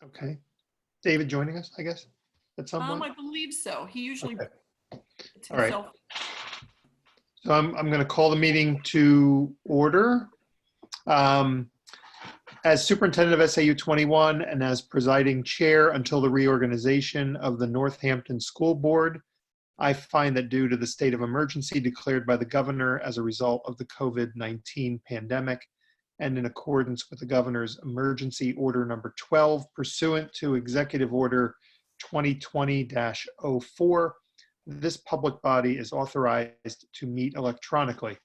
Okay. David joining us, I guess, at some point? I believe so. He usually Okay. puts All right. himself. So I'm going to call the meeting to order. As superintendent of SAU 21 and as presiding chair until the reorganization of the Northampton School Board, I find that due to the state of emergency declared by the governor as a result of the COVID-19 pandemic, and in accordance with the governor's emergency order number 12 pursuant to executive order 2020-04, this public body is authorized to meet electronically.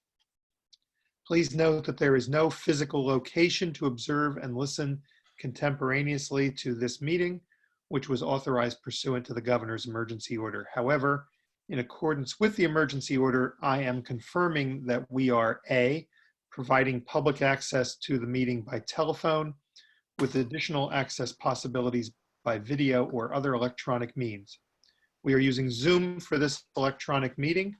Please note that there is no physical location to observe and listen contemporaneously to this meeting, which was authorized pursuant to the governor's emergency order. However, in accordance with the emergency order, I am confirming that we are A, providing public access to the meeting by telephone with additional access possibilities by video or other electronic means. We are using Zoom for this electronic meeting.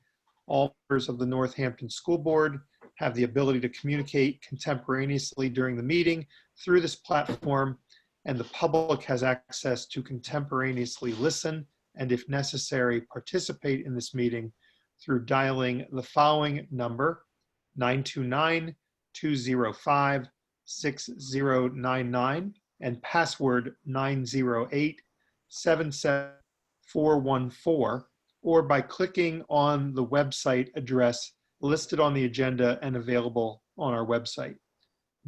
All members of the Northampton School Board have the ability to communicate contemporaneously during the meeting through this platform, and the public has access to contemporaneously listen and, if necessary, participate in this meeting through dialing the following number, 929-205-6099 and password 908-77414, or by clicking on the website address listed on the agenda and available on our website.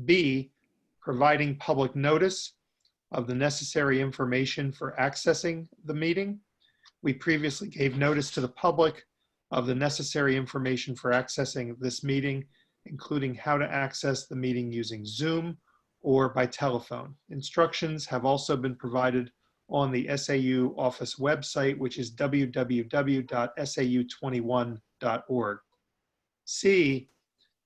B, providing public notice of the necessary information for accessing the meeting. We previously gave notice to the public of the necessary information for accessing this meeting, including how to access the meeting using Zoom or by telephone. Instructions have also been provided on the SAU office website, which is www.sau21.org. C,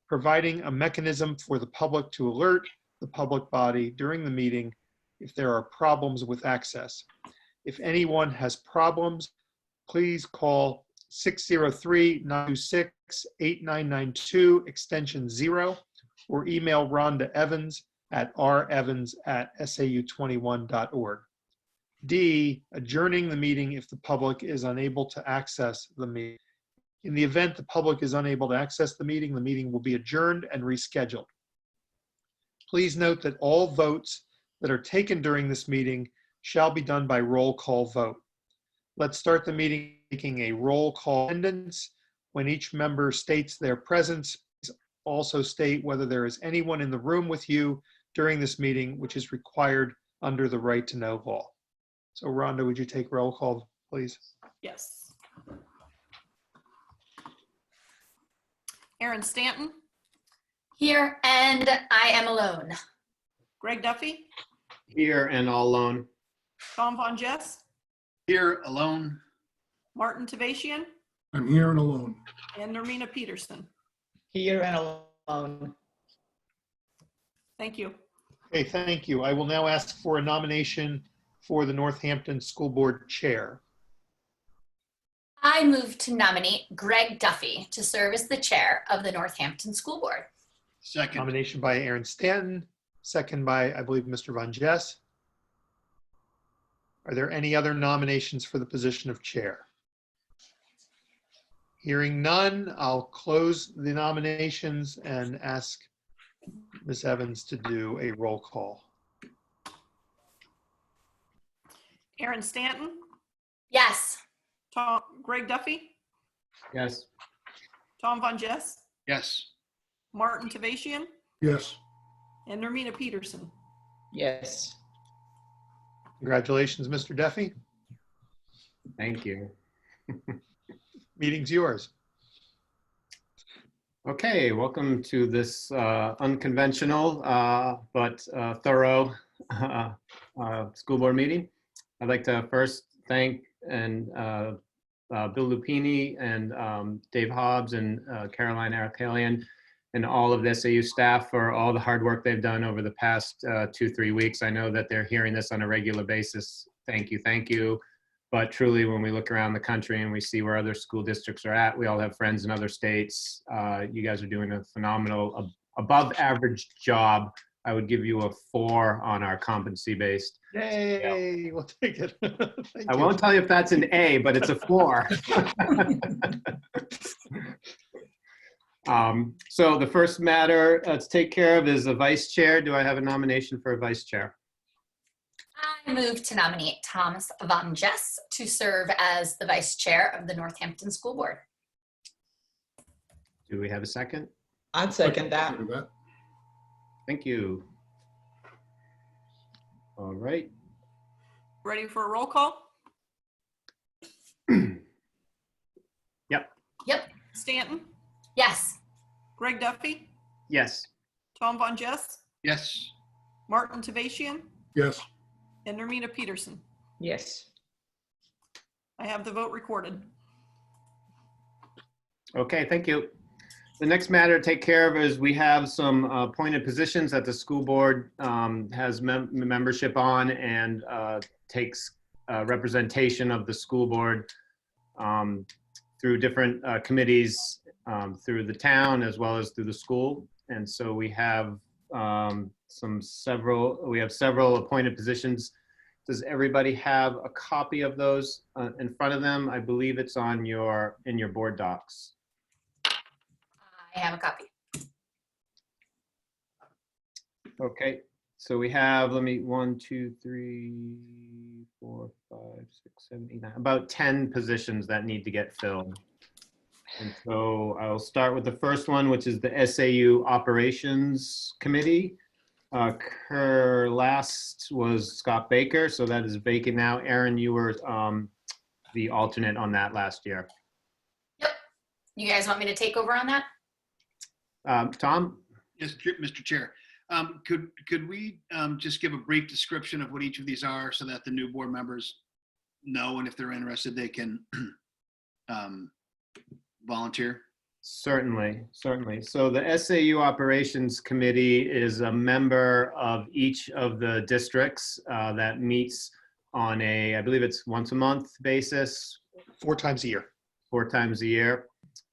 providing a mechanism for the public to alert the public body during the meeting if there are problems with access. If anyone has problems, please call 603-926-8992 extension 0 or email Rhonda Evans at revans@sau21.org. D, adjourning the meeting if the public is unable to access the meeting. In the event the public is unable to access the meeting will be adjourned and rescheduled. Please note that all votes that are taken during this meeting shall be done by roll call vote. Let's start the meeting taking a roll call attendance. When each member states their presence, please also state whether there is anyone in the room with you during this meeting, which is required under the right to know law. So Rhonda, would you take roll call, please? Yes. Aaron Stanton. Here, and I am alone. Greg Duffy. Here and all alone. Tom Von Jess. Here alone. Martin Tavasian. I'm here and alone. And Nermina Peterson. Here and alone. Thank you. Okay, thank you. I will now ask for a nomination for the Northampton School Board Chair. I move to nominate Greg Duffy to serve as the chair of the Northampton School Board. Second. Nomination by Aaron Stanton, second by, I believe, Mr. Von Jess. Are there any other nominations for the position of chair? Hearing none, I'll close the nominations and ask Ms. Evans to do a roll call. Aaron Stanton. Yes. Greg Duffy. Yes. Tom Von Jess. Yes. Martin Tavasian. Yes. And Nermina Peterson. Yes. Congratulations, Mr. Duffy. Thank you. Meeting's yours. Okay, welcome to this unconventional but thorough school board meeting. I'd like to first thank Bill Lupini and Dave Hobbs and Caroline Arakalian and all of the SAU staff for all the hard work they've done over the past 2-3 weeks. I know that they're hearing this on a regular basis. Thank you, thank you. But truly, when we look around the country and we see where other school districts are at, we all have friends in other states. You guys are doing a phenomenal, above average job I would give you a 4 on our competency-based. Yay, we'll take it. Thank I you. won't tell you if that's an A, but it's a 4. So the first matter to take care of is a vice chair. Do I have a nomination for a vice chair? I move to nominate Thomas Von Jess to serve as the vice chair of the Northampton School Board. Do we have a second? I'd second that. Second that. Thank you. All right. Ready for a roll call? Yep. Stanton, Yes. Greg Duffy, Yes. Tom Von Jess, Yes. Martin Tavasian, Yes. and Nermina Peterson. Yes. I have the vote recorded. Okay, thank you. The next matter to take care of is we have some appointed positions that the school board has membership on and takes representation of the school board through different committees through the town as well as through the school. And so we have several appointed positions. Does everybody have a copy of those in front of them? I believe it's in your board docs. I have a copy. Okay, so we have, 1, 2, 3, 4, 5, 6, 7, 8, 9, about 10 positions that need to get filled. And so I'll start with the first one, which is the SAU Operations Committee. Her last was Scott Baker, so that is vacant now. Aaron, you were the alternate on that last year. Yep. You guys want me to take over on that? Tom? Yes, Mr. Chair. Could we just give a brief description of what each of these are so that the new board members know, and if they're interested, they can volunteer? Certainly. So the SAU Operations Committee is a member of each of the districts that meets on I believe it's once a month basis, 4 times a year. 4 times a year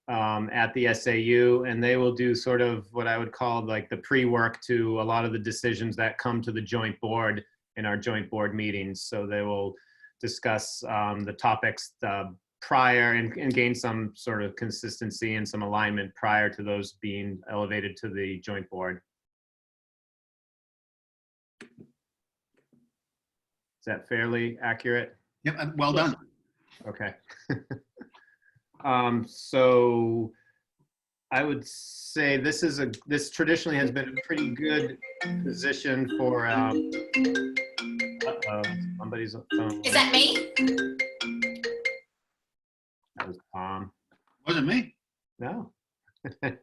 at the SAU, and they will do sort of what I would call like the pre-work to a lot of the decisions that come to the joint board in our joint board meetings. So they will discuss the topics prior and gain some sort of consistency and some alignment prior to those being elevated to the joint board. Is that fairly accurate? Yep, well done. Okay. So I would say this traditionally has been a pretty good position for somebody's phone. Is that me? That was Tom. Wasn't me. No. That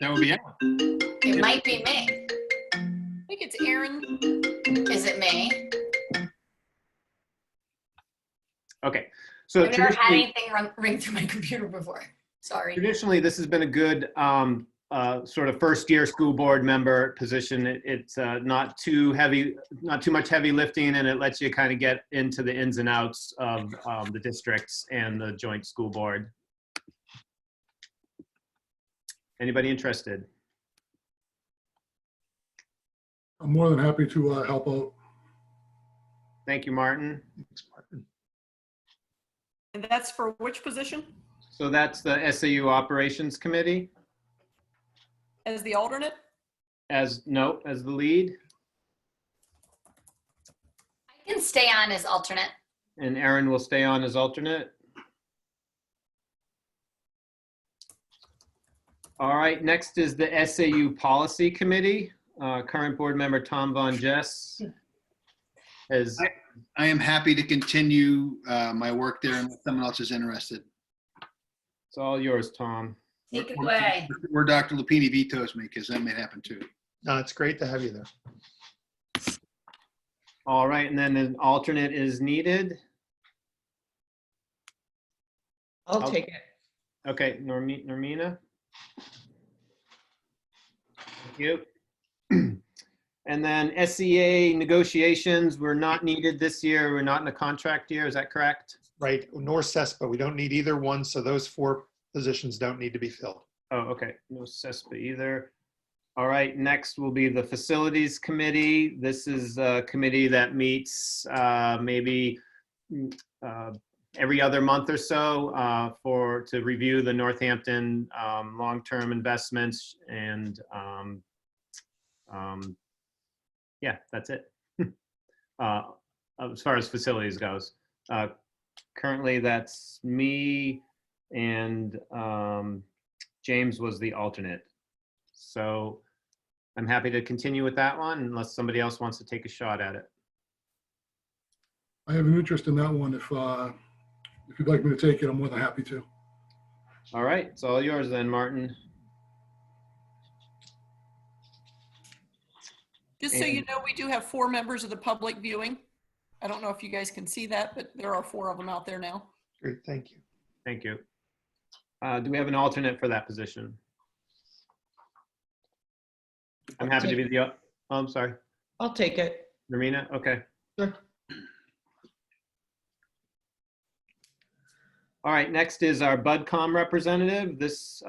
would be Aaron. It might be me. I think it's Aaron. Is it me? Okay. So I've never had traditionally, anything ring through my computer before. Sorry. this has been a good sort of first year school board member position. It's not too much heavy lifting, and it lets you kind of get into the ins and outs of the districts and the joint school board. Anybody interested? I'm more than happy to help out. Thank you, Martin. Thanks, Martin. And that's for which position? So that's the SAU Operations Committee As the alternate? as the lead, I can stay on as alternate. and Aaron will stay on as alternate. All right, next is the SAU Policy Committee. Current board member Tom Von Jess has, I am happy to continue my work there unless someone else is interested. it's all yours, Tom. Take it away. Where Dr. Lupini vetoes me, because that may happen too. No, it's great to have you there. All right, and then an alternate is needed. I'll take it. Okay, Normina. Thank you. And then SEA negotiations were not needed this year. We're not in a contract year. Is that correct? Right, nor CESPA. We don't need either one, so those 4 positions don't need to be filled. Oh, okay. No CESPA either. All right, next will be the Facilities Committee. This is a committee that meets maybe every other month or so to review the Northampton long-term investments, and yeah, that's it. As far as facilities goes. Currently, that's me, and James was the alternate. So I'm happy to continue with that one unless somebody else wants to take a shot at it. I have an interest in that one. If you'd like me to take it, I'm more than happy to. All right, it's all yours then, Martin. Just so you know, we do have 4 members of the public viewing. I don't know if you guys can see that, but there are 4 of them out there now. Great, thank you. Thank you. Do we have an alternate for that position? I'm happy to be the, oh, I'm sorry. I'll take it. Nermina, okay. Sure. All right, next is our BudCom representative. This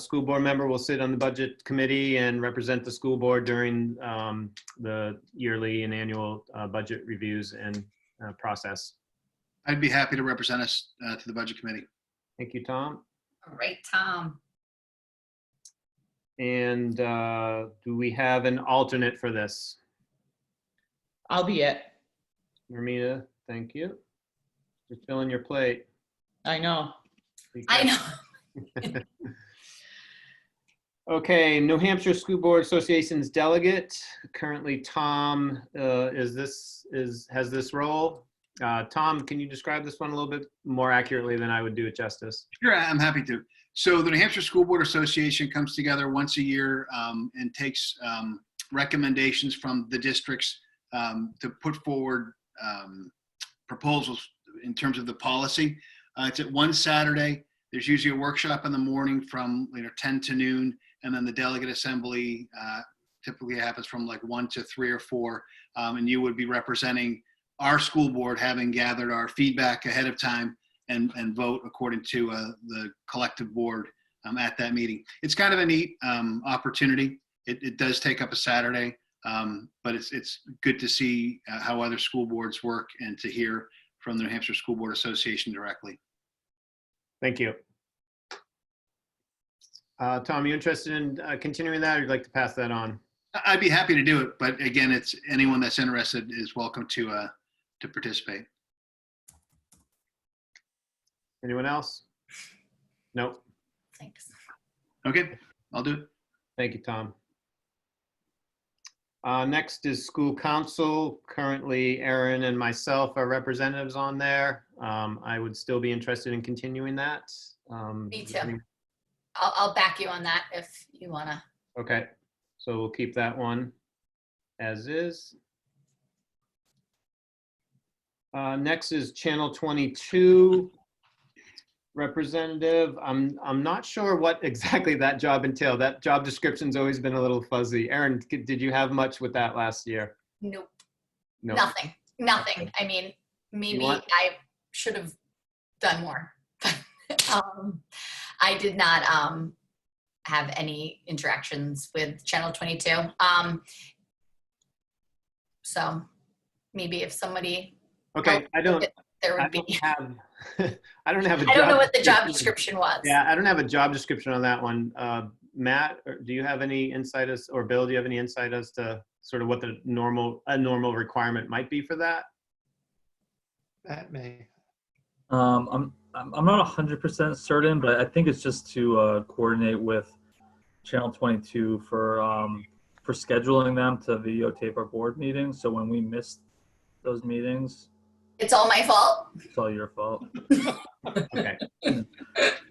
school board member will sit on the budget committee and represent the school board during the yearly and annual budget reviews and process. I'd be happy to represent us to the budget committee. Thank you, Tom. All right, Tom. And do we have an alternate for this? I'll be it. Nermina, thank you. You're filling your plate. I know. I know. Okay, New Hampshire School Board Association's delegate. Currently, Tom has this role. Tom, can you describe this one a little bit more accurately than I would do it justice? Sure, I'm happy to. So the New Hampshire School Board Association comes together once a year and takes recommendations from the districts to put forward proposals in terms of the policy. It's at one Saturday. There's usually a workshop in the morning from 10 to noon, and then the delegate assembly typically happens from like 1 to 3 or 4, and you would be representing our school board, having gathered our feedback ahead of time and vote according to the collective board at that meeting. It's kind of a neat opportunity. It does take up a Saturday, but it's good to see how other school boards work and to hear from the New Hampshire School Board Association directly. Thank you. Tom, you interested in continuing that, or you'd like to pass that on? I'd be happy to do it, but again, it's anyone that's interested is welcome to participate. Anyone else? Nope. Thanks. Okay, I'll do it. Thank you, Tom. Next is school council. Currently, Aaron and myself are representatives on there. I would still be interested in continuing that. Me too. I'll back you on that if you want to. Okay, so we'll keep that one as is. Next is Channel 22 representative. I'm not sure what exactly that job entailed. That job description's always been a little fuzzy. Aaron, did you have much with that last year? Nope. No. Nothing. I mean, maybe I should have done more. I did not have any interactions with Channel 22. So maybe if somebody. Okay, I don't have. I don't have a job. I don't know what the job description was. Yeah, I don't have a job description on that one. Matt, do you have any insight as, or Bill, do you have any insight as to sort of what the normal requirement might be for that? That may. I'm not 100% certain, but I think it's just to coordinate with Channel 22 for scheduling them to videotape our board meetings. So when we miss those meetings, it's all my fault. it's all your fault. Okay.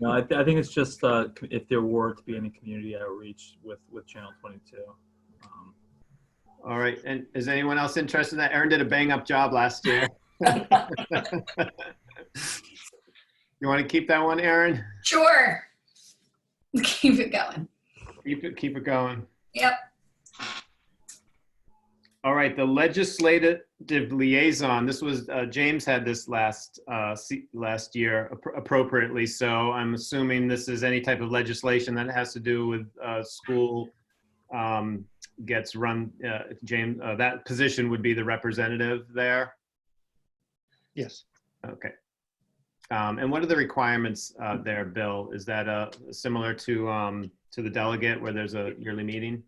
No, I think it's just if there were to be any community outreach with Channel 22. All right. And is anyone else interested in that? Aaron did a bang up job last year. You want to keep that one, Aaron? Sure. Keep it going. Keep it going. Yep. All right, the legislative liaison. This was James had this last year appropriately. So I'm assuming this is any type of legislation that has to do with school gets run, James, that position would be the representative there? Yes. Okay. And what are the requirements there, Bill? Is that similar to the delegate where there's a yearly meeting?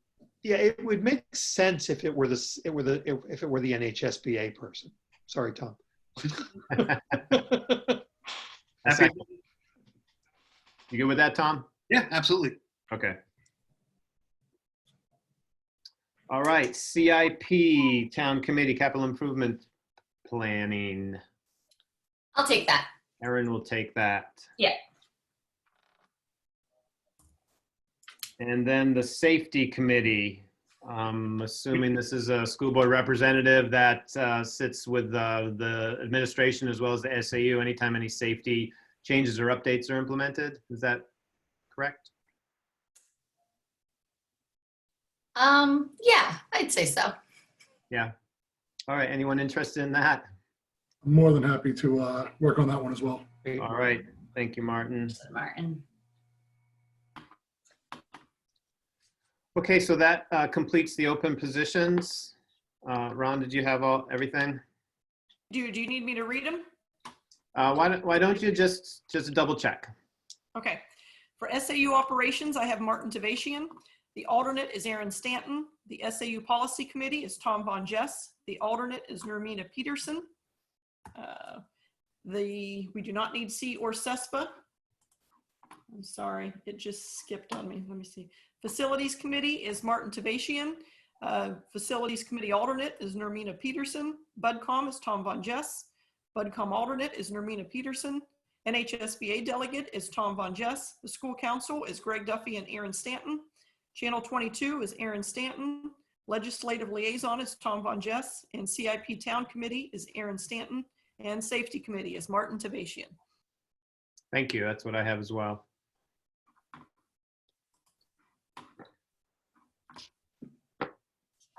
Yeah, it would make sense if it were the NHSBA person. Sorry, Tom. A second. You good with that, Tom? Yeah, absolutely. Okay. All right, CIP, Town Committee, Capital Improvement Planning. I'll take that. Erin will take that. Yeah. And then the Safety Committee. I'm assuming this is a school board representative that sits with the administration as well as the SAU anytime any safety changes or updates are implemented. Is that correct? Yeah, I'd say so. Yeah. All right. Anyone interested in that? I'm more than happy to work on that one as well. All right. Thank you, Martin. Martin. Okay, so that completes the open positions. Ron, did you have everything? Do you need me to read them? Why don't you just double check? Okay. For SAU operations, I have Martin Tavasian. The alternate is Aaron Stanton. The SAU Policy Committee is Tom Von Jess. The alternate is Nermina Peterson. We do not need C or CESPA. I'm sorry, it just skipped on me. Let me see. Facilities Committee is Martin Tavasian. Facilities Committee alternate is Nermina Peterson. BudCom is Tom Von Jess. BudCom alternate is Nermina Peterson. NHSBA delegate is Tom Von Jess. The school council is Greg Duffy and Aaron Stanton. Channel 22 is Aaron Stanton. Legislative liaison is Tom Von Jess. And CIP Town Committee is Aaron Stanton. And Safety Committee is Martin Tavasian. Thank you. That's what I have as well.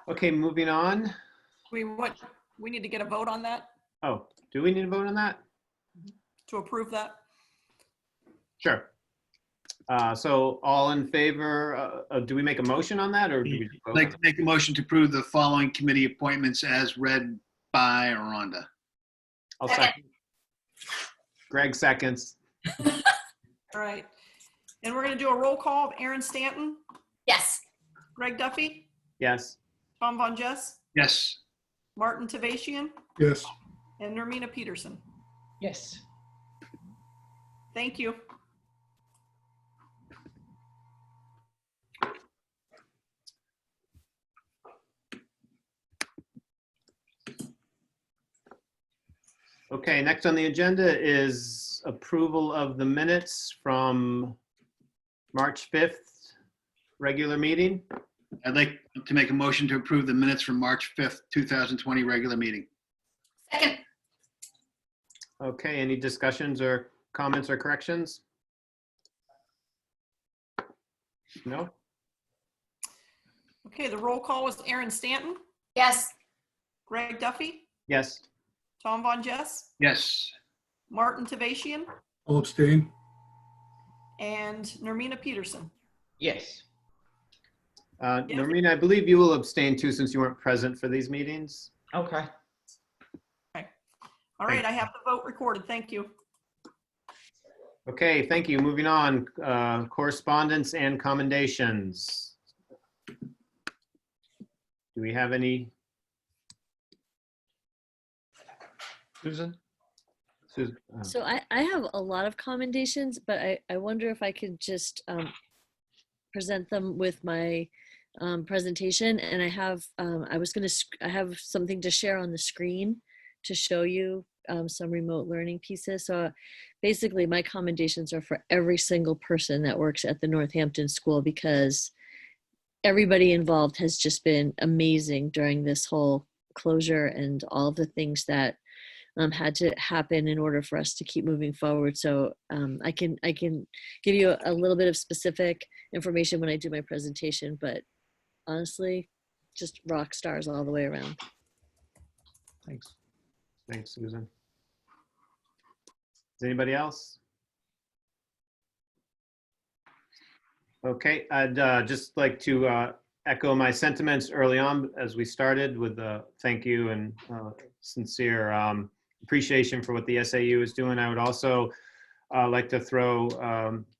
Okay, moving on. We need to get a vote on that Oh, do we need to vote on that? to approve that. Sure. So all in favor, do we make a motion on that or do we just vote I'd like on to make a motion to approve the following committee appointments as read by Rhonda. I'll second. Greg seconds. All right. And we're going to do a roll call of Aaron Stanton, Yes. Greg Duffy, Yes. Tom Von Jess, Yes. Martin Tavasian, Yes. and Nermina Peterson. Yes. Thank you. Okay, next on the agenda is approval of the minutes from March 5th regular meeting. I'd like to make a motion to approve the minutes from March 5th, 2020 regular meeting. Second. Okay, any discussions or comments or corrections? No? Okay, the roll call is Aaron Stanton, Yes. Greg Duffy, Yes. Tom Von Jess, Yes. Martin Tavasian, I'll abstain. and Nermina Peterson. Yes. Noreen, I believe you will abstain too since you weren't present for these meetings. Okay. All right, I have the vote recorded. Thank you. Okay, thank you. Moving on, correspondence and commendations. Do we have any? Susan? So I have a lot of commendations, but I wonder if I could just present them with my presentation. And I have I have something to share on the screen to show you some remote learning pieces. So basically my commendations are for every single person that works at the Northampton School, because everybody involved has just been amazing during this whole closure and all the things that had to happen in order for us to keep moving forward. So I can give you a little bit of specific information when I do my presentation, but honestly, just rock stars all the way around. Thanks. Thanks, Susan. Is anybody else? Okay, I'd just like to echo my sentiments early on as we started with a thank you and sincere appreciation for what the SAU is doing. I would also like to throw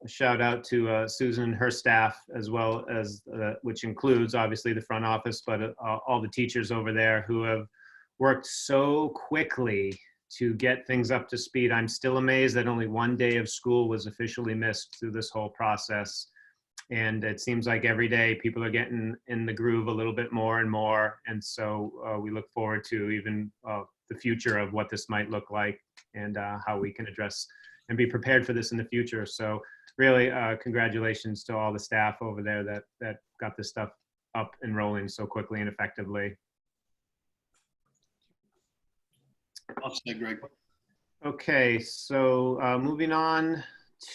a shout out to Susan and her staff, as well as, which includes obviously the front office, but all the teachers over there who have worked so quickly to get things up to speed. I'm still amazed that only one day of school was officially missed through this whole process. And it seems like every day people are getting in the groove a little bit more and more. And so we look forward to even the future of what this might look like and how we can address and be prepared for this in the future. So really congratulations to all the staff over there that got this stuff up and rolling so quickly and effectively. Well said, Greg. Okay, so moving on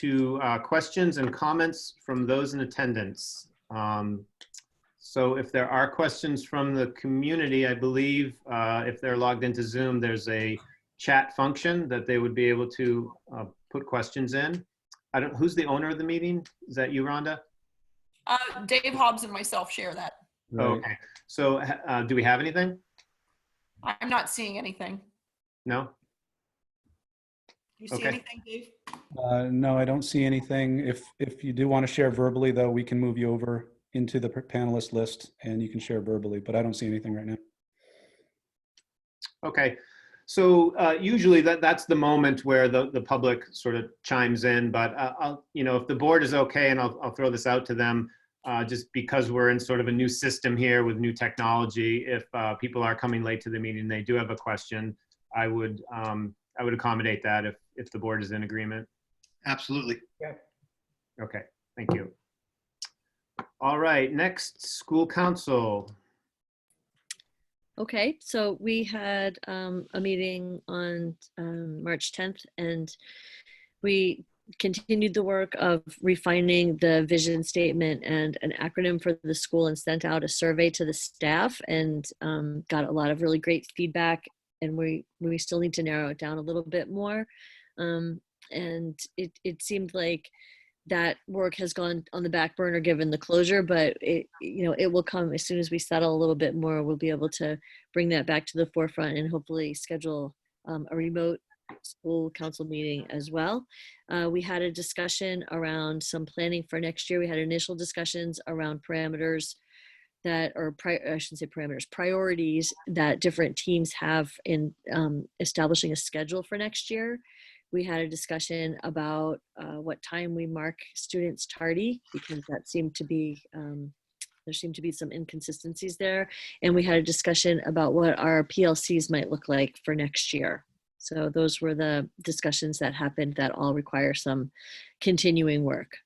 to questions and comments from those in attendance. So if there are questions from the community, I believe if they're logged into Zoom, there's a chat function that they would be able to put questions in. Who's the owner of the meeting? Is that you, Rhonda? Dave Hobbs and myself share that. Right. Okay, so do we have anything? I'm not seeing anything. No? Do you see Okay. anything, Dave? No, I don't see anything. If you do want to share verbally, though, we can move you over into the panelist list and you can share verbally, but I don't see anything right now. Okay, so usually that's the moment where the public sort of chimes in, but I'll, if the board is okay, and I'll throw this out to them, just because we're in sort of a new system here with new technology. If people are coming late to the meeting, they do have a question, I would accommodate that if the board is in agreement. Absolutely. Yeah. Okay, thank you. All right, next, school council. Okay, so we had a meeting on March 10th, and we continued the work of refining the vision statement and an acronym for the school, and sent out a survey to the staff, and got a lot of really great feedback. And we still need to narrow it down a little bit more. And it seemed like that work has gone on the back burner given the closure, but it will come as soon as we settle a little bit more. We'll be able to bring that back to the forefront and hopefully schedule a remote school council meeting as well. We had a discussion around some planning for next year. We had initial discussions around parameters priorities that different teams have in establishing a schedule for next year. We had a discussion about what time we mark students tardy, because that seemed to be, there seemed to be some inconsistencies there. And we had a discussion about what our PLCs might look like for next year. So those were the discussions that happened that all require some continuing work.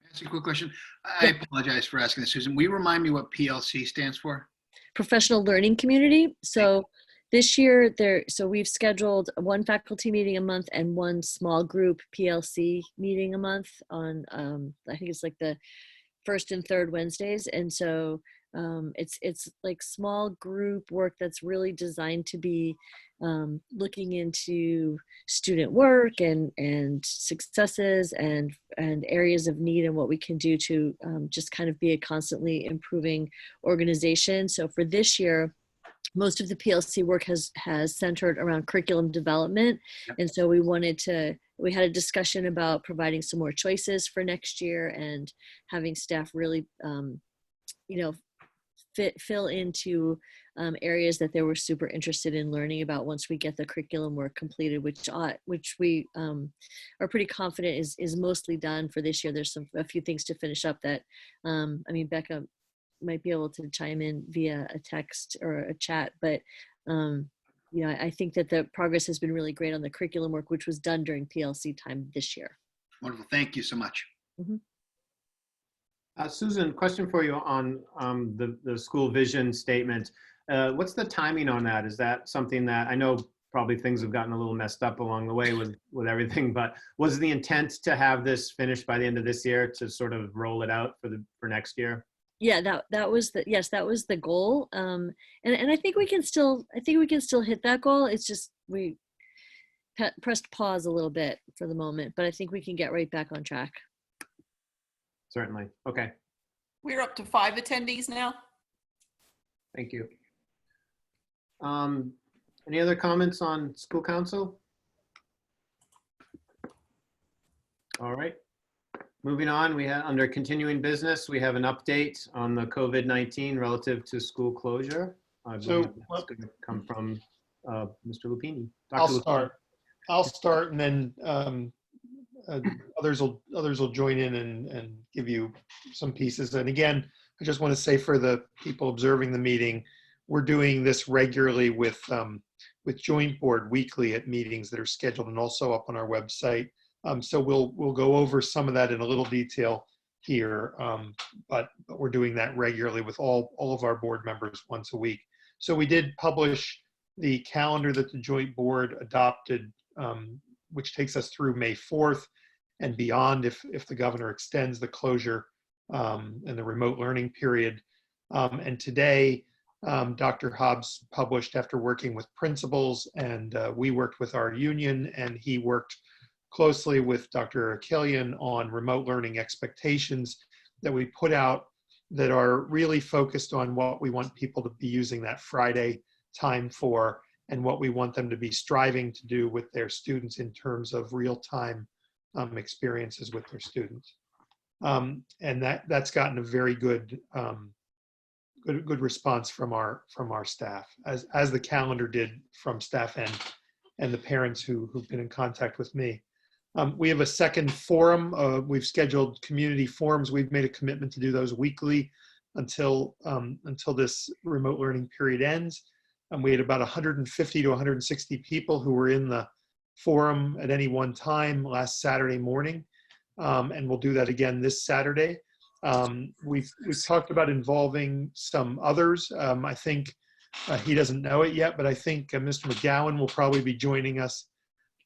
That's a quick question. I apologize for asking this, Susan. Will you remind me what PLC stands for? Professional Learning Community. So this year, we've scheduled one faculty meeting a month and one small group PLC meeting a month on, I think it's like the first and third Wednesdays. And so it's like small group work that's really designed to be looking into student work and successes and areas of need and what we can do to just kind of be a constantly improving organization. So for this year, most of the PLC work has centered around curriculum development. And so we had a discussion about providing some more choices for next year and having staff really, fill into areas that they were super interested in learning about once we get the curriculum work completed, which we are pretty confident is mostly done for this year. There's a few things to finish up that, Becca might be able to chime in via a text or a chat, but I think that the progress has been really great on the curriculum work, which was done during PLC time this year. Wonderful. Thank you so much. Mm-hmm. Susan, question for you on the school vision statement. What's the timing on that? Is that something that, I know probably things have gotten a little messed up along the way with everything, but was the intent to have this finished by the end of this year to sort of roll it out for next year? Yeah, that was the goal. And I think we can still hit that goal. It's just we pressed pause a little bit for the moment, but I think we can get right back on track. Certainly. Okay. We're up to 5 attendees now. Thank you. Any other comments on school council? All right. Moving on, we have under continuing business, we have an update on the COVID-19 relative to school closure. I believe that's going to come from Mr. Lupini. I'll start and then others will join in and give you some pieces. And again, I just want to say for the people observing the meeting, we're doing this regularly with Joint Board weekly at meetings that are scheduled and also up on our website. So we'll go over some of that in a little detail here, but we're doing that regularly with all of our board members once a week. So we did publish the calendar that the Joint Board adopted, which takes us through May 4th and beyond if the governor extends the closure and the remote learning period. And today, Dr. Hobbs published after working with principals, and we worked with our union, and he worked closely with Dr. Arakelian on remote learning expectations that we put out that are really focused on what we want people to be using that Friday time for and what we want them to be striving to do with their students in terms of real-time experiences with their students. And that's gotten a very good response from our staff, as the calendar did from staff and the parents who've been in contact with me. We have a second forum. We've scheduled community forums. We've made a commitment to do those weekly until this remote learning period ends. We had about 150 to 160 people who were in the forum at any one time last Saturday morning, and we'll do that again this Saturday. We've talked about involving some others. I think he doesn't know it yet, but I think Mr. McGowan will probably be joining us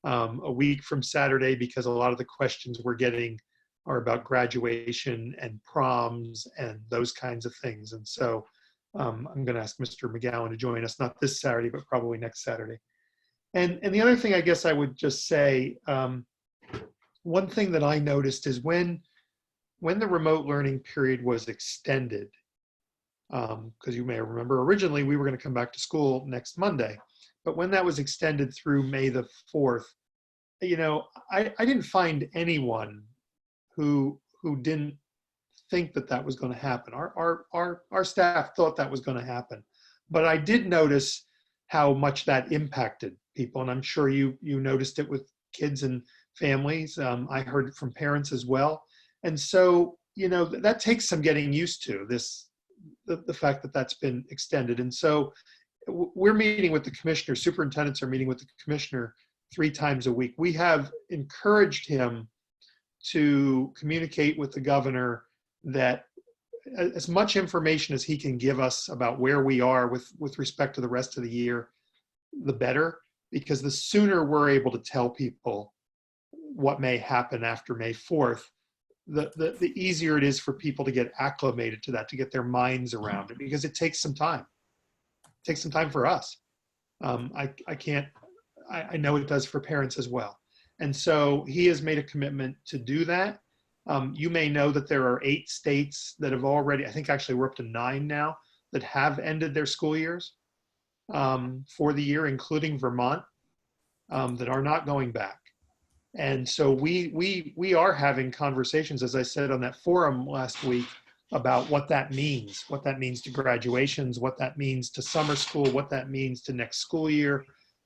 a week from Saturday, because a lot of the questions we're getting are about graduation and proms and those kinds of things. And so I'm going to ask Mr. McGowan to join us, not this Saturday, but probably next Saturday. And the other thing I guess I would just say, one thing that I noticed is when the remote learning period was extended, because you may remember originally we were going to come back to school next Monday. But when that was extended through May the 4th, you know, I didn't find anyone who didn't think that was going to happen. Our staff thought that was going to happen. But I did notice how much that impacted people. And I'm sure you noticed it with kids and families. I heard it from parents as well. And so, you know, that takes some getting used to, the fact that that's been extended. And so we're meeting with the commissioner, superintendents are meeting with the commissioner 3 times a week. We have encouraged him to communicate with the governor that as much information as he can give us about where we are with respect to the rest of the year, the better, because the sooner we're able to tell people what may happen after May 4th, the easier it is for people to get acclimated to that, to get their minds around it, because it takes some time. It takes some time for us. I know it does for parents as well. And so he has made a commitment to do that. You may know that there are 8 states that have already, I think actually we're up to 9 now, that have ended their school years for the year, including Vermont, that are not going back. And so we are having conversations, as I said on that forum last week, about what that means to graduations, what that means to summer school, what that means to next school year.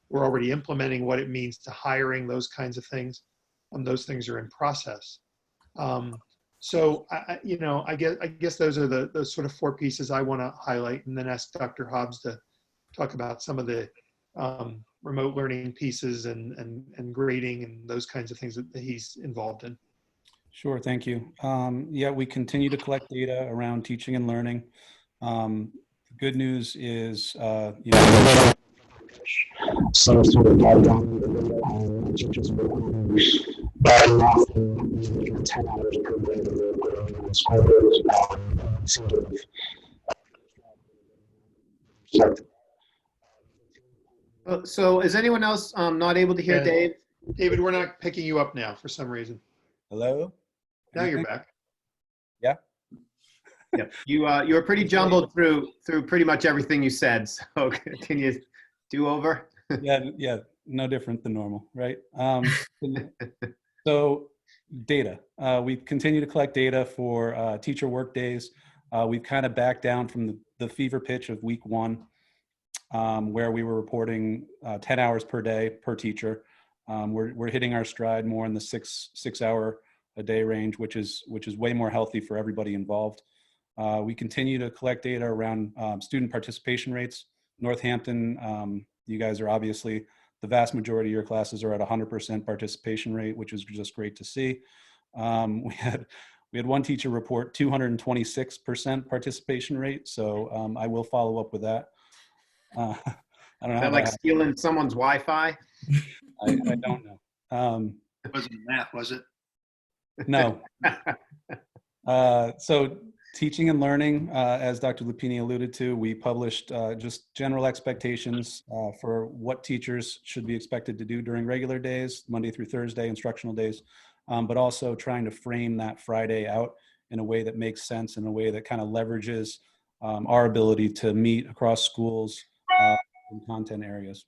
We're already implementing what it means to hiring, those kinds of things. Those things are in process. So I guess those are the sort of 4 pieces I want to highlight, and then ask Dr. Hobbs to talk about some of the remote learning pieces and grading and those kinds of things that he's involved in. Sure, thank you. Yeah, we continue to collect data around teaching and learning. The good news is, some sort of guideline and teachers were bad enough and 10 hours per day in school. So is anyone else not able to hear Dave? David, we're not picking you up now for some reason. hello? Now you're back. Yeah? Yep. You were pretty jumbled through pretty much everything you said. So can you do over? Yeah, no different than normal, right? So data. We continue to collect data for teacher work days. We've kind of backed down from the fever pitch of week 1, where we were reporting 10 hours per day per teacher. We're hitting our stride more in the six hour a day range, which is way more healthy for everybody involved. We continue to collect data around student participation rates. Northampton, you guys are obviously, the vast majority of your classes are at 100% participation rate, which is just great to see. We had one teacher report 226% participation rate, so I will follow up with that. I don't know. Is that like stealing someone's Wi-Fi? I don't know. It wasn't math, was it? No. So teaching and learning, as Dr. Lupini alluded to, we published just general expectations for what teachers should be expected to do during regular days, Monday through Thursday, instructional days, but also trying to frame that Friday out in a way that makes sense, in a way that kind of leverages our ability to meet across schools in content areas.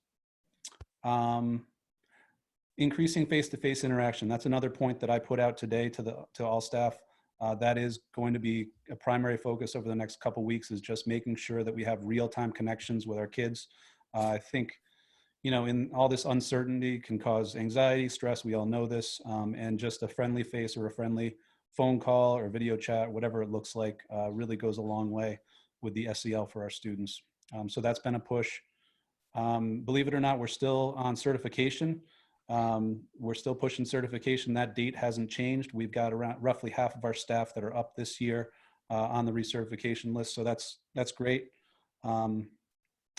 Increasing face-to-face interaction. That's another point that I put out today to all staff. That is going to be a primary focus over the next couple weeks, is just making sure that we have real-time connections with our kids. I think, in all this uncertainty can cause anxiety, stress. We all know this, and just a friendly face or a friendly phone call or video chat, whatever it looks like, really goes a long way with the SEL for our students. So that's been a push. Believe it or not, we're still on certification. We're still pushing certification. That date hasn't changed. We've got around roughly half of our staff that are up this year on the recertification list. So that's great. And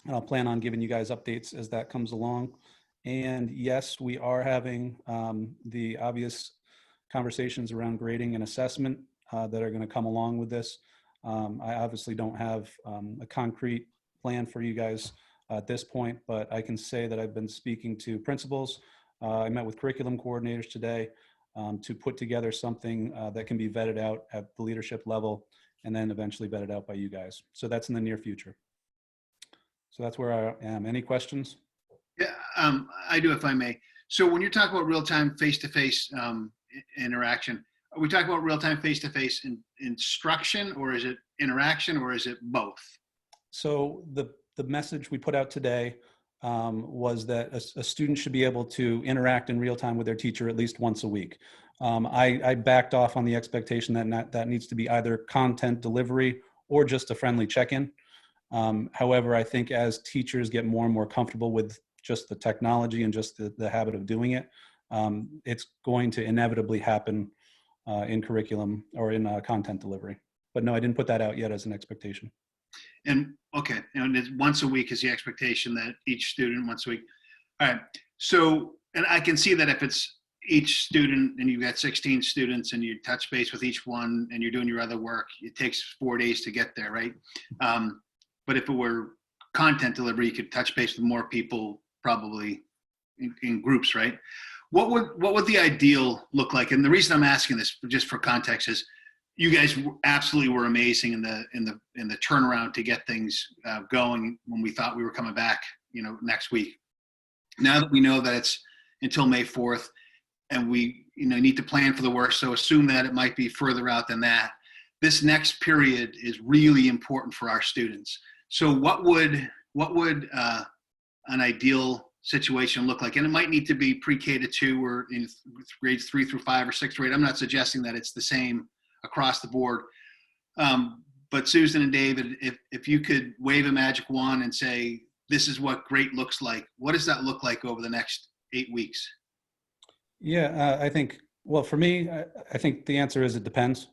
I'll plan on giving you guys updates as that comes along. And yes, we are having the obvious conversations around grading and assessment that are going to come along with this. I obviously don't have a concrete plan for you guys at this point, but I can say that I've been speaking to principals. I met with curriculum coordinators today to put together something that can be vetted out at the leadership level and then eventually vetted out by you guys. So that's in the near future. So that's where I am. Any questions? Yeah, I do, if I may. So when you're talking about real-time face-to-face interaction, are we talking about real-time face-to-face instruction, or is it interaction, or is it both? So the message we put out today was that a student should be able to interact in real time with their teacher at least once a week. I backed off on the expectation that needs to be either content delivery or just a friendly check-in. However, I think as teachers get more and more comfortable with just the technology and just the habit of doing it, it's going to inevitably happen in curriculum or in content delivery. But no, I didn't put that out yet as an expectation. And okay, and it's once a week is the expectation, that each student once a week. All right. So, and I can see that if it's each student and you've got 16 students and you touch base with each one and you're doing your other work, it takes 4 days to get there, right? But if it were content delivery, you could touch base with more people, probably in groups, right? What would the ideal look like? And the reason I'm asking this, just for context, is you guys absolutely were amazing in the turnaround to get things going when we thought we were coming back, next week. Now that we know that it's until May 4th, and we need to plan for the worst, so assume that it might be further out than that. This next period is really important for our students. So what would an ideal situation look like? And it might need to be pre-K to 2 or in grades 3 through 5 or 6 or 8. I'm not suggesting that it's the same across the board. But Susan and David, if you could wave a magic wand and say, this is what great looks like, what does that look like over the next 8 weeks? Yeah, I think, well, for me, I think the answer is it depends.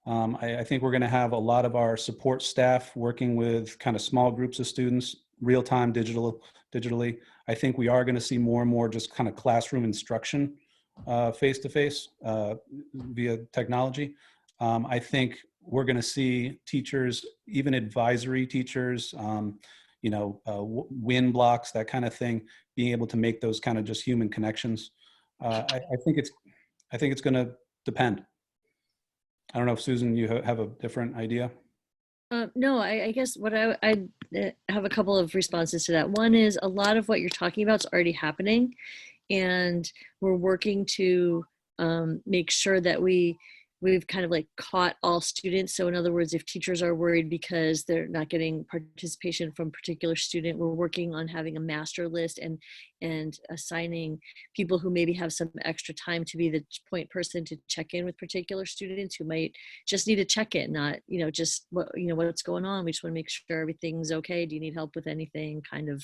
I think we're going to have a lot of our support staff working with kind of small groups of students, real-time digitally. I think we are going to see more and more just kind of classroom instruction face-to-face via technology. I think we're going to see teachers, even advisory teachers, win blocks, that kind of thing, being able to make those kind of just human connections. I think it's going to depend. I don't know if Susan, you have a different idea. No, I guess what I have a couple of responses to that. One is a lot of what you're talking about is already happening, and we're working to make sure that we've kind of like caught all students. So in other words, if teachers are worried because they're not getting participation from a particular student, we're working on having a master list and assigning people who maybe have some extra time to be the point person to check in with particular students who might just need a check-in, not, just what's going on. We just want to make sure everything's okay. Do you need help with anything, kind of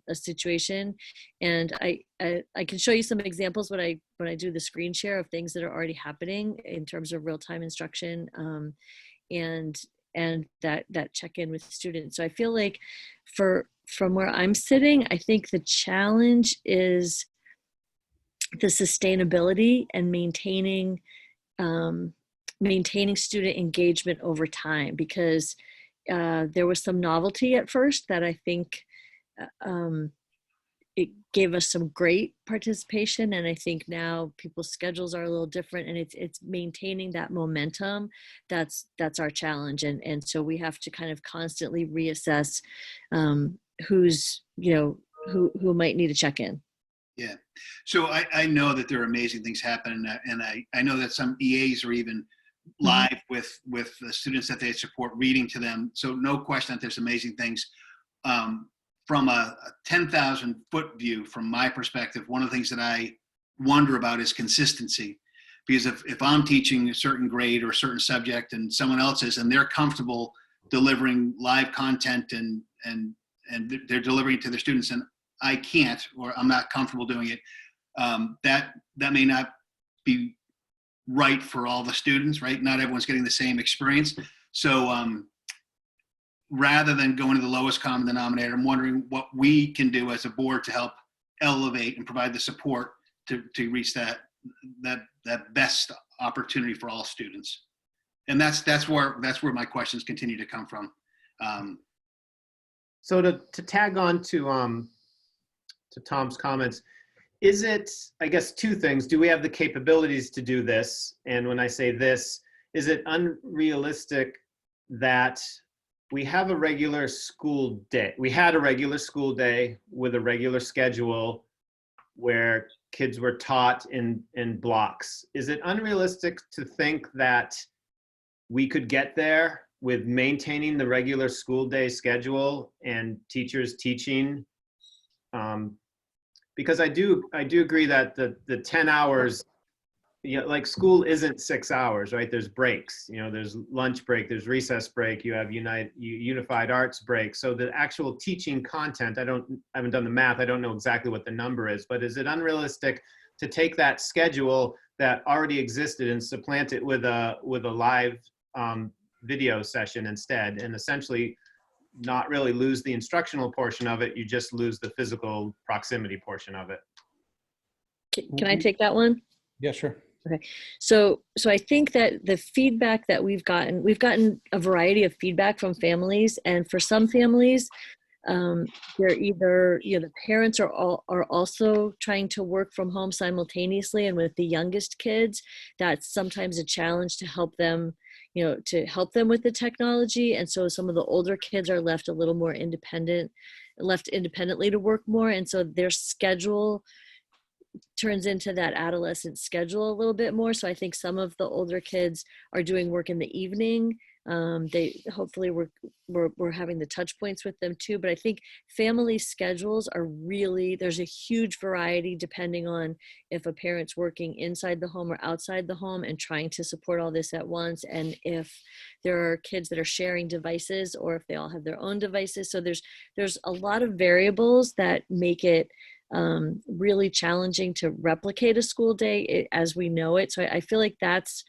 a situation. And I can show you some examples when I do the screen share of things that are already happening in terms of real-time instruction and that check-in with students. So I feel like from where I'm sitting, I think the challenge is the sustainability and maintaining student engagement over time, because there was some novelty at first that I think it gave us some great participation, and I think now people's schedules are a little different, and it's maintaining that momentum that's our challenge, and so we have to kind of constantly reassess who's who might need a check-in. Yeah, so I know that there are amazing things happening, and I know that some EAs are even live with the students that they support, reading to them. So no question that there's amazing things. From a 10,000 foot view, from my perspective, one of the things that I wonder about is consistency. Because if I'm teaching a certain grade or a certain subject and someone else is, and they're comfortable delivering live content and they're delivering it to their students, and I can't, or I'm not comfortable doing it, that may not be right for all the students, right? Not everyone's getting the same experience. So rather than going to the lowest common denominator, I'm wondering what we can do as a board to help elevate and provide the support to reach that best opportunity for all students. And that's where my questions continue to come from. So to tag on to Tom's comments, is it, I guess, two things. Do we have the capabilities to do this? And when I say this, is it unrealistic that we have a regular school day? We had a regular school day with a regular schedule where kids were taught in blocks. Is it unrealistic to think that we could get there with maintaining the regular school day schedule and teachers teaching? Because I do agree that the 10 hours, like school isn't 6 hours, right? There's breaks, there's lunch break, there's recess break, you have unified arts break. So the actual teaching content, I haven't done the math, I don't know exactly what the number is, but is it unrealistic to take that schedule that already existed and supplant it with a live video session instead, and essentially not really lose the instructional portion of it, you just lose the physical proximity portion of it? Can I take that one? Yeah, sure. Okay, so I think that the feedback that we've gotten a variety of feedback from families, and for some families, they're either, the parents are also trying to work from home simultaneously, and with the youngest kids, that's sometimes a challenge to help them, to help them with the technology, and so some of the older kids are left a little more left independently to work more, and so their schedule turns into that adolescent schedule a little bit more. So I think some of the older kids are doing work in the evening. They hopefully we're having the touch points with them too, but I think family schedules are really, there's a huge variety depending on if a parent's working inside the home or outside the home and trying to support all this at once, and if there are kids that are sharing devices or if they all have their own devices. So there's a lot of variables that make it really challenging to replicate a school day as we know it. So I feel like that's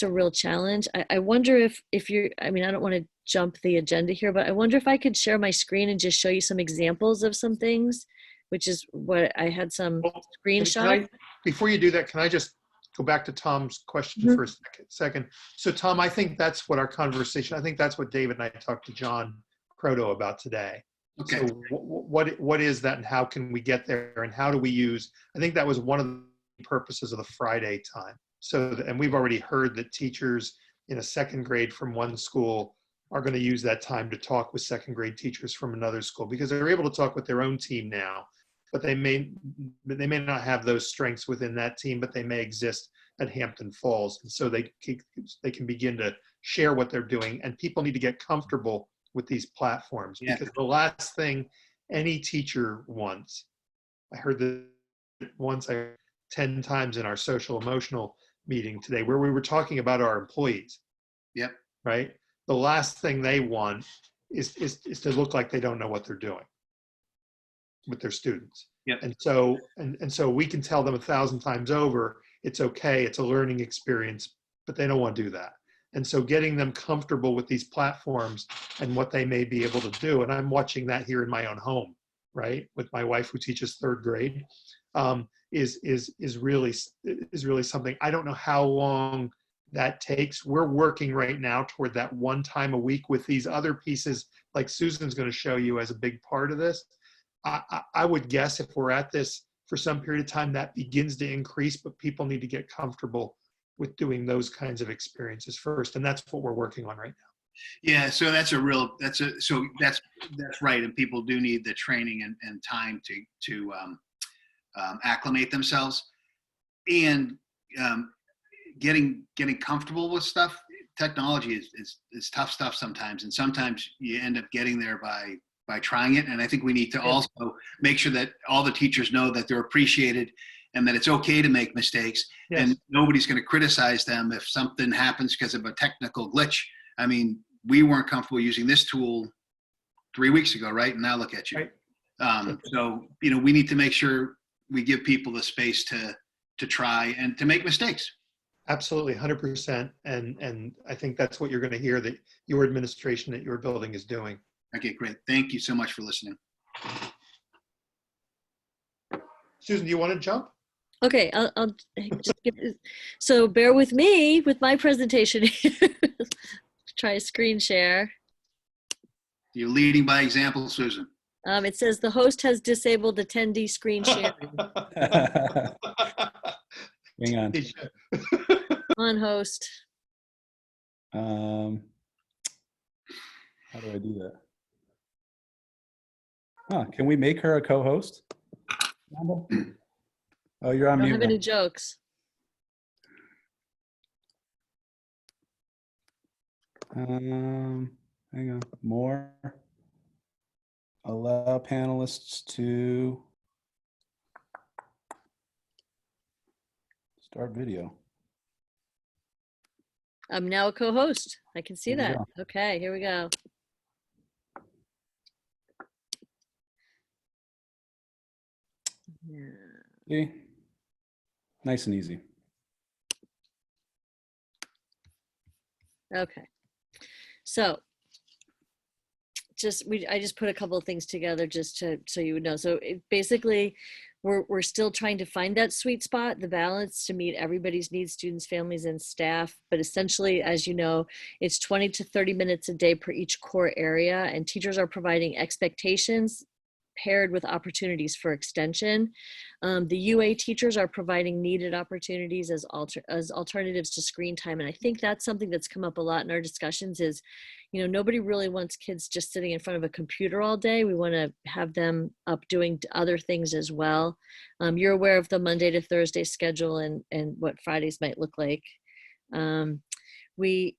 a real challenge. I wonder if you're, I don't want to jump the agenda here, but I wonder if I could share my screen and just show you some examples of some things, which is what I had some screenshots. Before you do that, can I just go back to Tom's question for a second? So Tom, I think that's what our conversation, I think that's what David and I talked to John Proto about today. Okay. So what is that, and how can we get there, and how do we use, I think that was one of the purposes of the Friday time. So, and we've already heard that teachers in a second grade from one school are going to use that time to talk with second grade teachers from another school, because they're able to talk with their own team now, but they may not have those strengths within that team, but they may exist at Hampton Falls. And so they can begin to share what they're doing, and people need to get comfortable with these platforms, because the last thing any teacher wants, I heard that once 10 times in our social emotional meeting today, where we were talking about our employees. Yep. Right? The last thing they want is to look like they don't know what they're doing with their students. Yep. And so we can tell them 1,000 times over, it's okay, it's a learning experience, but they don't want to do that. And so getting them comfortable with these platforms and what they may be able to do, and I'm watching that here in my own home, right, with my wife who teaches third grade, is really something. I don't know how long that takes. We're working right now toward that one time a week with these other pieces, like Susan's going to show you as a big part of this. I would guess if we're at this for some period of time, that begins to increase, but people need to get comfortable with doing those kinds of experiences first. And that's what we're working on right now. Yeah, so that's right. And people do need the training and time to acclimate themselves, and getting comfortable with stuff. Technology is tough stuff sometimes, and sometimes you end up getting there by trying it. And I think we need to also make sure that all the teachers know that they're appreciated and that it's okay to make mistakes. Yes. And nobody's going to criticize them if something happens because of a technical glitch. I mean, we weren't comfortable using this tool 3 weeks ago, right? And now look at you. Right. So, we need to make sure we give people the space to try and to make mistakes. Absolutely, 100%. And I think that's what you're going to hear that your administration at your building is doing. Okay, great. Thank you so much for listening. Susan, do you want to jump? Okay, I'll just so bear with me with my presentation. Try a screen share. You're leading by example, Susan. It says the host has disabled attendee screen sharing. Hang on. On host. How do I do that? Huh, can we make her a co-host? Oh, you're on I don't mute. have any jokes. Hang on. More. Allow panelists to start video. I'm now a co-host. I can see that. Okay, here we go. Yeah. See? Nice and easy. Okay. So I just put a couple of things together just so you would know. So basically we're still trying to find that sweet spot, the balance to meet everybody's needs, students, families, and staff. But essentially, as you know, it's 20 to 30 minutes a day per each core area, and teachers are providing expectations paired with opportunities for extension. The UA teachers are providing needed opportunities as alternatives to screen time. And I think that's something that's come up a lot in our discussions is, nobody really wants kids just sitting in front of a computer all day. We want to have them up doing other things as well. You're aware of the Monday to Thursday schedule and what Fridays might look like. We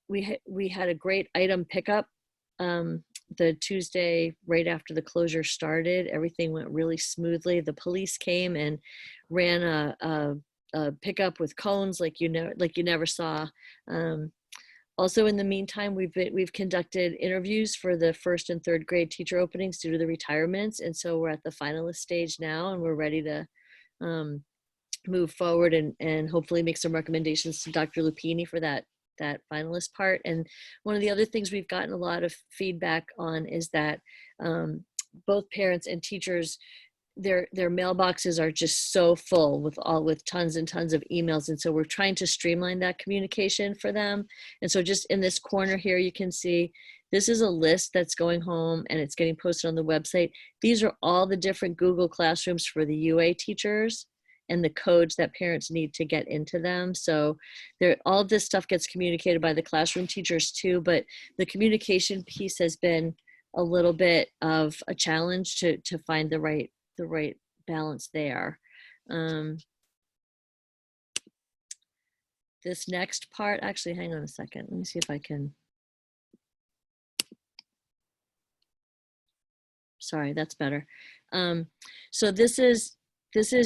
had a great item pickup the Tuesday right after the closure started. Everything went really smoothly. The police came and ran a pickup with cones like you never saw. Also, in the meantime, we've conducted interviews for the first and third grade teacher openings due to the retirements, and so we're at the finalist stage now, and we're ready to move forward and hopefully make some recommendations to Dr. Lupini for that finalist part. And one of the other things we've gotten a lot of feedback on is that both parents and teachers, their mailboxes are just so full with tons and tons of emails, and so we're trying to streamline that communication for them. And so just in this corner here, you can see this is a list that's going home and it's getting posted on the website. These are all the different Google Classrooms for the UA teachers. and the codes that parents need to get into them. So all of this stuff gets communicated by the classroom teachers too, but the communication piece has been a little bit of a challenge to find the right balance there. This next part, actually, hang on a second. Let me see if I can. Sorry, that's better. So this is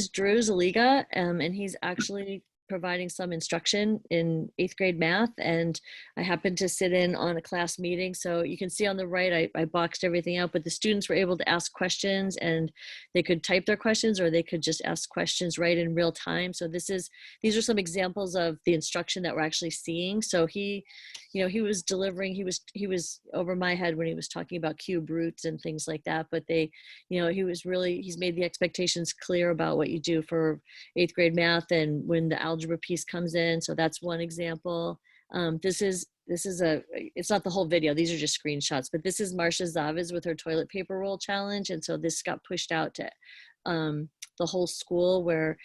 Drew Zaliga, and he's actually providing some instruction in 8th grade math, and I happened to sit in on a class meeting. So you can see on the right, I boxed everything out, but the students were able to ask questions, and they could type their questions, or they could just ask questions right in real time. So these are some examples of the instruction that we're actually seeing. So he was delivering, he was over my head when he was talking about cube roots and things like that, but he's made the expectations clear about what you do for 8th grade math and when the algebra piece comes in. So that's one example. It's not the whole video, these are just screenshots, but this is Marcia Zaviz with her toilet paper roll challenge. And so this got pushed out to the whole school, where,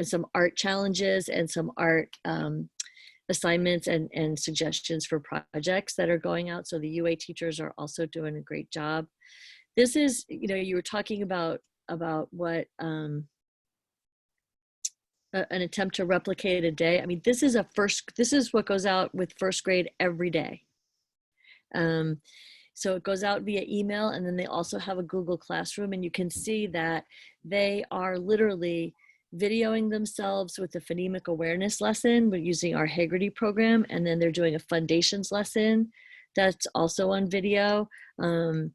some art challenges and some art assignments and suggestions for projects that are going out. So the UA teachers are also doing a great job. This is, you were talking about what an attempt to replicate a day. I mean, this is what goes out with first grade every day. So it goes out via email, and then they also have a Google Classroom, and you can see that they are literally videoing themselves with a phonemic awareness lesson. We're using our Haggerty program, and then they're doing a foundations lesson that's also on video. And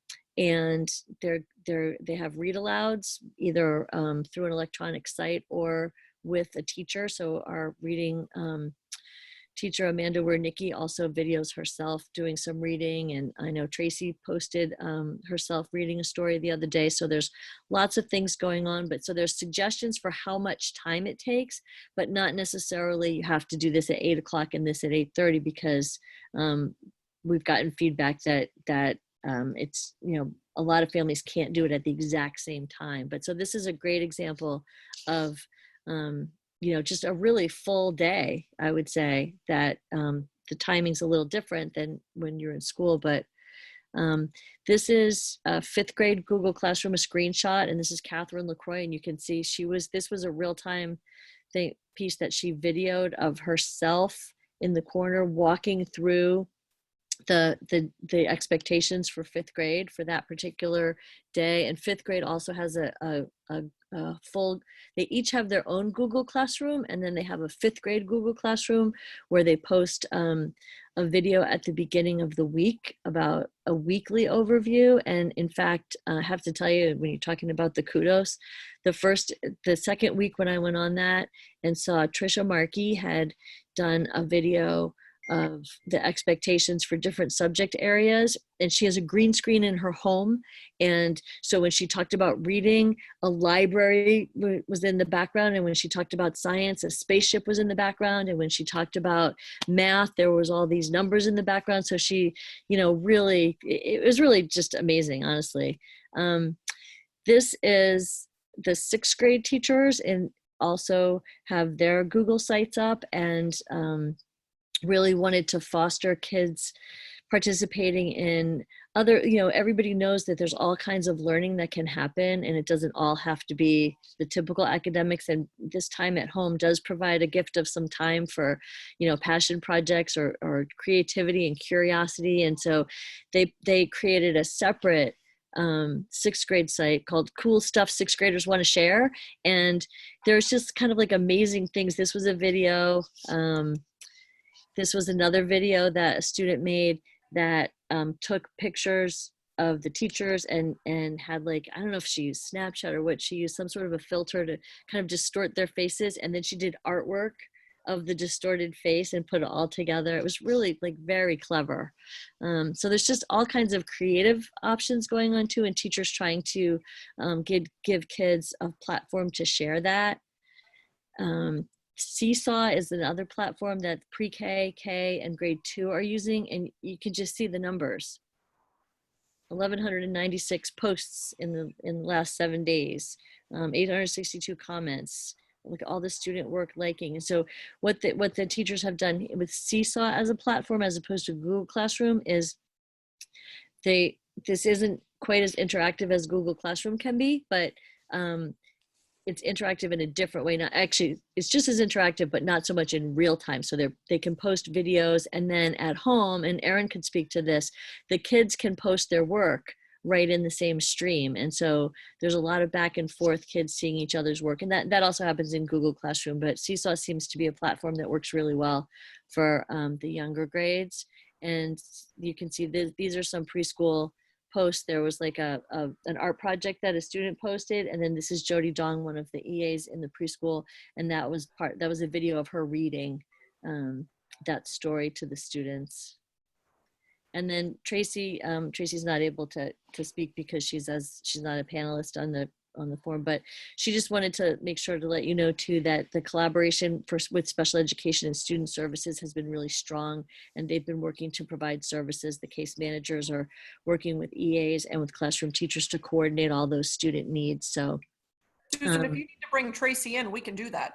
they have read alouds either through an electronic site or with a teacher. So our reading teacher, Amanda Wernicki, also videos herself doing some reading. And I know Tracy posted herself reading a story the other day. So there's lots of things going on, but so there's suggestions for how much time it takes, but not necessarily you have to do this at 8 o'clock and this at 8:30, because we've gotten feedback that it's, a lot of families can't do it at the exact same time. But so this is a great example of, just a really full day, I would say, that the timing's a little different than when you're in school. But this is a 5th grade Google Classroom, a screenshot, and this is Catherine LaCroix, and you can see this was a real-time piece that she videoed of herself in the corner walking through the expectations for 5th grade for that particular day. And 5th grade also has a full, they each have their own Google Classroom, and then they have a 5th grade Google Classroom where they post a video at the beginning of the week about a weekly overview. And in fact, I have to tell you, when you're talking about the kudos, the second week when I went on that and saw Trisha Markey had done a video of the expectations for different subject areas, and she has a green screen in her home. And so when she talked about reading, a library was in the background, and when she talked about science, a spaceship was in the background, and when she talked about math, there was all these numbers in the background. So she, really, it was really just amazing, honestly. This is the 6th grade teachers, and also have their Google sites up, and really wanted to foster kids participating in other, everybody knows that there's all kinds of learning that can happen, and it doesn't all have to be the typical academics. And this time at home does provide a gift of some time for, passion projects or creativity and curiosity. And so they created a separate 6th grade site called Cool Stuff 6th Graders Want to Share. And there's just kind of like amazing things. This was a video. This was another video that a student made that took pictures of the teachers and had, like, I don't know if she used Snapchat or what, she used some sort of a filter to kind of distort their faces. And then she did artwork of the distorted face and put it all together. It was really, like, very clever. So there's just all kinds of creative options going on too, and teachers trying to give kids a platform to share that. Seesaw is another platform that pre-K, K, and grade 2 are using, and you can just see the numbers. 1,196 posts in the last 7 days, 862 comments, like all the student work liking. And so what the teachers have done with Seesaw as a platform, as opposed to Google Classroom, is this isn't quite as interactive as Google Classroom can be, but it's interactive in a different way. Not actually, it's just as interactive, but not so much in real time. So they can post videos, and then at home, and Erin could speak to this, the kids can post their work right in the same stream. And so there's a lot of back and forth, kids seeing each other's work. And that also happens in Google Classroom, but Seesaw seems to be a platform that works really well for the younger grades. And you can see these are some preschool posts. There was like an art project that a student posted, and then this is Jody Dong, one of the EAs in the preschool, and that was a video of her reading that story to the students. And then Tracy's not able to speak because she's not a panelist on the forum, but she just wanted to make sure to let you know too that the collaboration with special education and student services has been really strong, and they've been working to provide services. The case managers are working with EAs and with classroom teachers to coordinate all those student needs. So Susan, if you need to bring Tracy in, we can do that.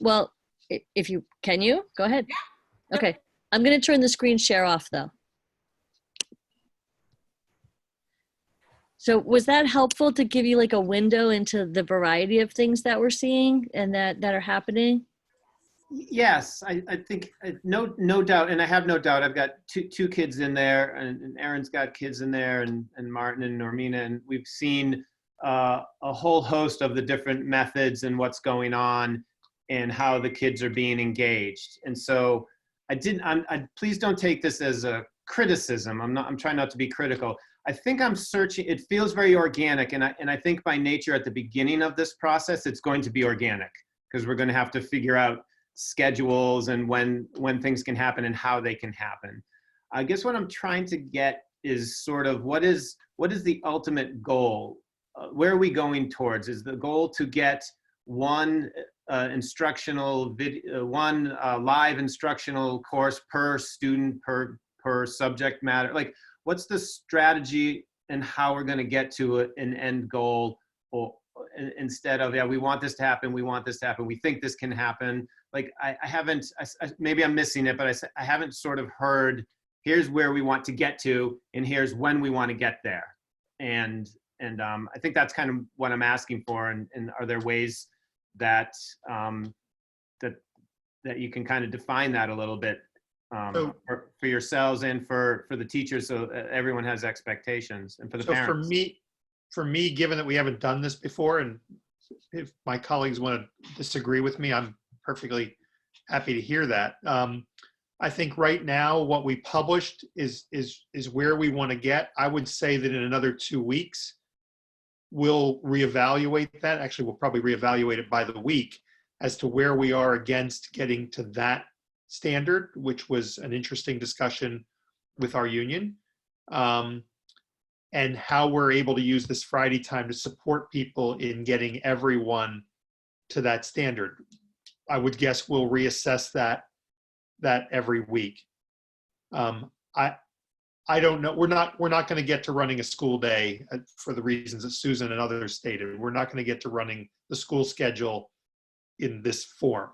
Well, if you go ahead. Yeah. Okay. I'm going to turn the screen share off though. So was that helpful to give you like a window into the variety of things that we're seeing and that are happening? Yes, I think no doubt, and I have no doubt. I've got two kids in there, and Erin's got kids in there, and Martin and Normina, and we've seen a whole host of the different methods and what's going on and how the kids are being engaged. And so please don't take this as a criticism. I'm trying not to be critical. I think I'm searching, it feels very organic, and I think by nature at the beginning of this process, it's going to be organic because we're going to have to figure out schedules and when things can happen and how they can happen. I guess what I'm trying to get is sort of what is the ultimate goal? Where are we going towards? Is the goal to get one instructional video, one live instructional course per student per subject matter? Like, what's the strategy and how we're going to get to an end goal, or instead of, yeah, we want this to happen, we think this can happen. Like, I haven't, maybe I'm missing it, but I haven't sort of heard, here's where we want to get to, and here's when we want to get there. And I think that's kind of what I'm asking for. And are there ways that that you can kind of define that a little bit for yourselves and for the teachers, so everyone has expectations, and for the parents? For me, given that we haven't done this before, and if my colleagues want to disagree with me, I'm perfectly happy to hear that. I think right now what we published is where we want to get. I would say that in another 2 weeks, we'll reevaluate that. Actually, we'll probably reevaluate it by the week as to where we are against getting to that standard, which was an interesting discussion with our union, and how we're able to use this Friday time to support people in getting everyone to that standard. I would guess we'll reassess that every week. I don't know. We're not going to get to running a school day for the reasons that Susan and others stated. We're not going to get to running the school schedule in this form.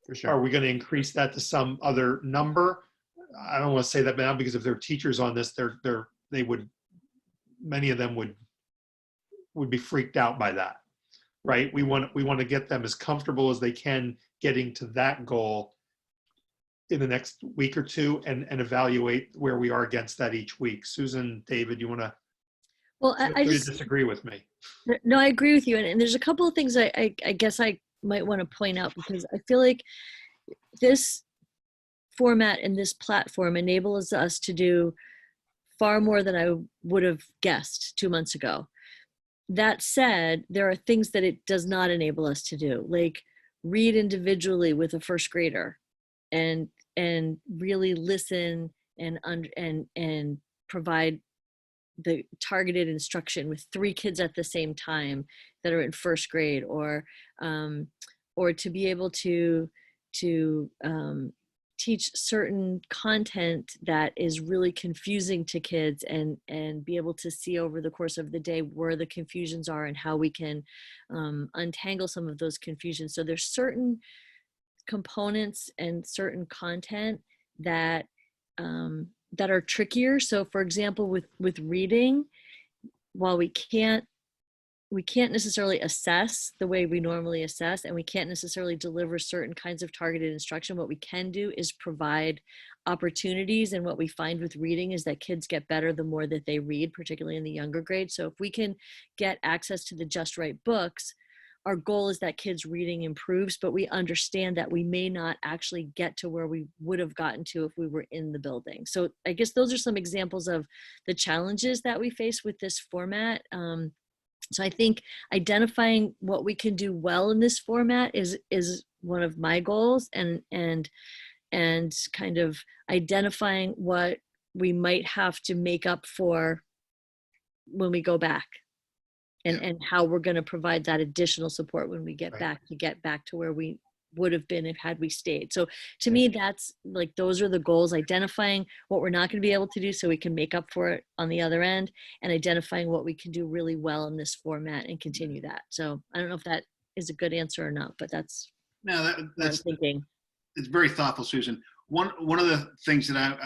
For sure. Are we going to increase that to some other number? I don't want to say that now, because if there are teachers on this, many of them would be freaked out by that, right? We want to get them as comfortable as they can getting to that goal in the next week or two, and evaluate where we are against that each week. Susan, David, you want to? Well, I just disagree with me. No, I agree with you, and there's a couple of things I guess I might want to point out, because I feel like this format and this platform enables us to do far more than I would have guessed 2 months ago. That said, there are things that it does not enable us to do, like read individually with a first grader and really listen and provide the targeted instruction with 3 kids at the same time that are in first grade, or to be able to teach certain content that is really confusing to kids, and be able to see over the course of the day where the confusions are and how we can untangle some of those confusions. So there's certain components and certain content that that are trickier. So for example, with reading, while we can't necessarily assess the way we normally assess, and we can't necessarily deliver certain kinds of targeted instruction, what we can do is provide opportunities. And what we find with reading is that kids get better the more that they read, particularly in the younger grades. So if we can get access to the just right books, our goal is that kids' reading improves, but we understand that we may not actually get to where we would have gotten to if we were in the building. So I guess those are some examples of the challenges that we face with this format. So I think identifying what we can do well in this format is one of my goals, and kind of identifying what we might have to make up for when we go back, and how we're going to provide that additional support when we get back to where we would have been had we stayed. So to me, that's like, those are the goals: identifying what we're not going to be able to do so we can make up for it on the other end, and identifying what we can do really well in this format and continue that. So I don't know if that is a good answer or not, but that's No, that's thinking. It's very thoughtful, Susan. One of the things that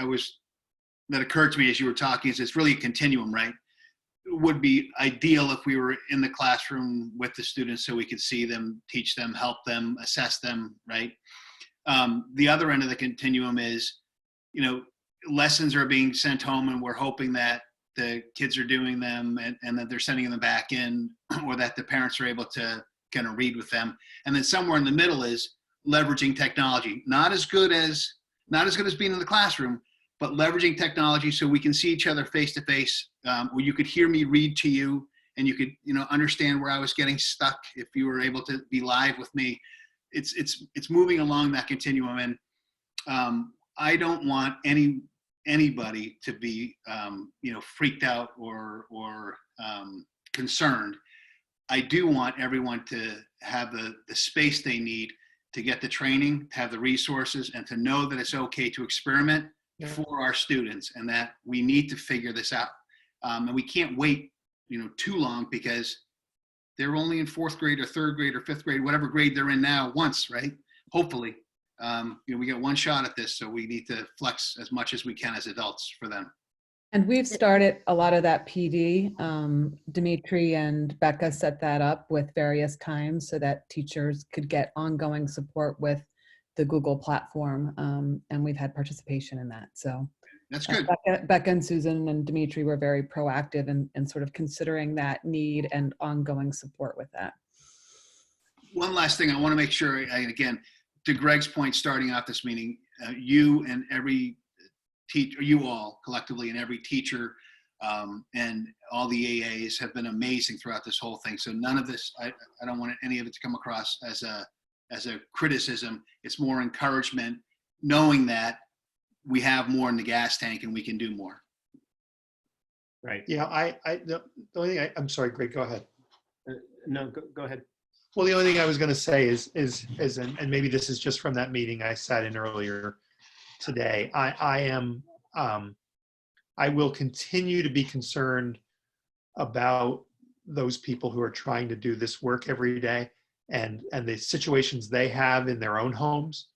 that occurred to me as you were talking is it's really a continuum, right? It would be ideal if we were in the classroom with the students so we could see them, teach them, help them, assess them, right? The other end of the continuum is, lessons are being sent home and we're hoping that the kids are doing them and that they're sending them back in, or that the parents are able to kind of read with them. And then somewhere in the middle is leveraging technology, not as good as being in the classroom, but leveraging technology so we can see each other face to face, where you could hear me read to you and you could, understand where I was getting stuck if you were able to be live with me. It's moving along that continuum. And I don't want anybody to be, freaked out or concerned. I do want everyone to have the space they need to get the training, to have the resources, and to know that it's okay to experiment for our students, and that we need to figure this out. And we can't wait, too long, because they're only in 4th grade or 3rd grade or 5th grade, whatever grade they're in now, once, right? Hopefully, we get one shot at this, so we need to flex as much as we can as adults for them. And we've started a lot of that PD. Dimitri and Becca set that up with various times so that teachers could get ongoing support with the Google platform. And we've had participation in that. So that's good. Becca and Susan and Dimitri were very proactive in sort of considering that need and ongoing support with that. One last thing I want to make sure, again, to Greg's point, starting out this meeting, you and every teacher, you all collectively, and every teacher and all the AAs have been amazing throughout this whole thing. So none of this, I don't want any of it to come across as a criticism. It's more encouragement, knowing that we have more in the gas tank and we can do more. Right. Yeah, the only thing I'm sorry, Greg, go ahead. No, go ahead. Well, the only thing I was going to say is, and maybe this is just from that meeting I sat in earlier today. I will continue to be concerned about those people who are trying to do this work every day, and the situations they have in their own homes,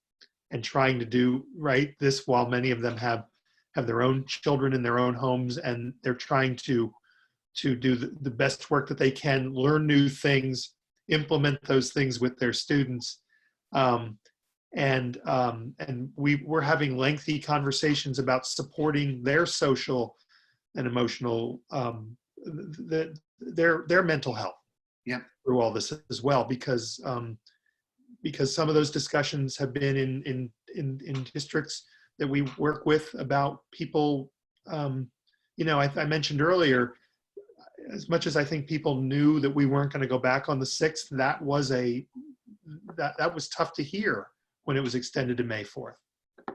and trying to do this while many of them have their own children in their own homes, and they're trying to do the best work that they can, learn new things, implement those things with their students. And we're having lengthy conversations about supporting their social and emotional, their mental health through all this as well, because some of those discussions have been in districts that we work with about people. I mentioned earlier, as much as I think people knew that we weren't going to go back on the 6th, that was tough to hear when it was extended to May 4th.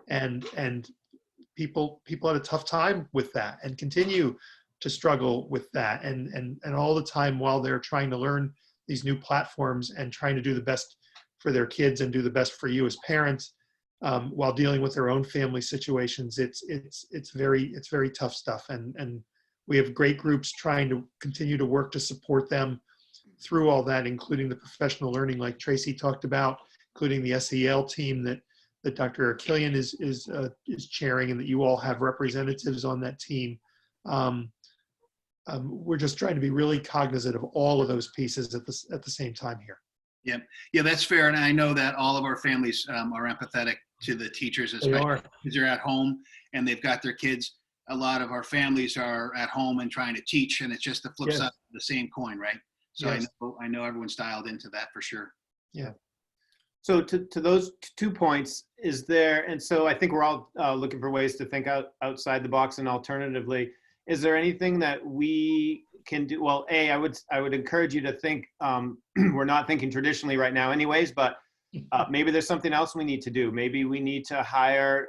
And people had a tough time with that and continue to struggle with that. And all the time while they're trying to learn these new platforms and trying to do the best for their kids and do the best for you as parents, while dealing with their own family situations. It's very tough stuff, and we have great groups trying to continue to work to support them through all that, including the professional learning like Tracy talked about, including the SEL team that Dr. Arkelian is chairing, and that you all have representatives on that team. We're just trying to be really cognizant of all of those pieces at the same time here. Yeah, that's fair. And I know that all of our families are empathetic to the teachers, especially because they're at home and they've got their kids. A lot of our families are at home and trying to teach, and it's just the flip side of the same coin, right? So yes. I know everyone's dialed into that for sure. Yeah. So to those 2 points, is there, and so I think we're all looking for ways to think outside the box, and alternatively, is there anything that we can do? Well, I would encourage you to think, we're not thinking traditionally right now anyways, but maybe there's something else we need to do. Maybe we need to hire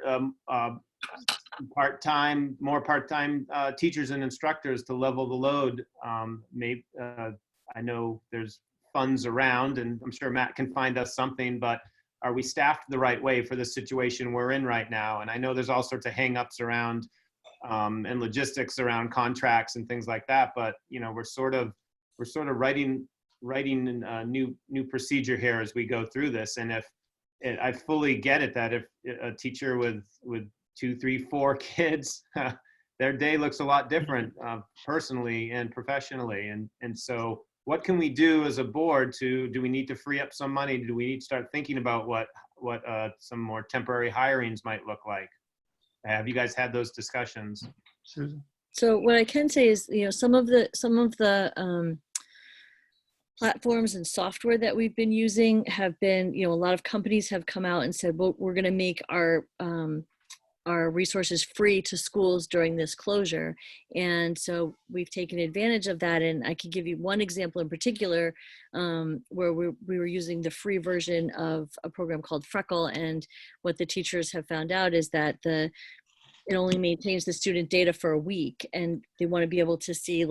more part-time teachers and instructors to level the load. I know there's funds around, and I'm sure Matt can find us something, but are we staffed the right way for the situation we're in right now? And I know there's all sorts of hangups around and logistics around contracts and things like that, but we're sort of writing a new procedure here as we go through this. And I fully get it that if a teacher with 2, 3, 4 kids, their day looks a lot different personally and professionally. And so what can we do as a board do we need to free up some money? Do we need to start thinking about what some more temporary hirings might look like? Have you guys had those discussions? Susan? So what I can say is, some of the platforms and software that we've been using have been, a lot of companies have come out and said, well, we're going to make our resources free to schools during this closure. And so we've taken advantage of that. And I can give you one example in particular where we were using the free version of a program called Freckle. And what the teachers have found out is that it only maintains the student data for a week, and they want to be able to see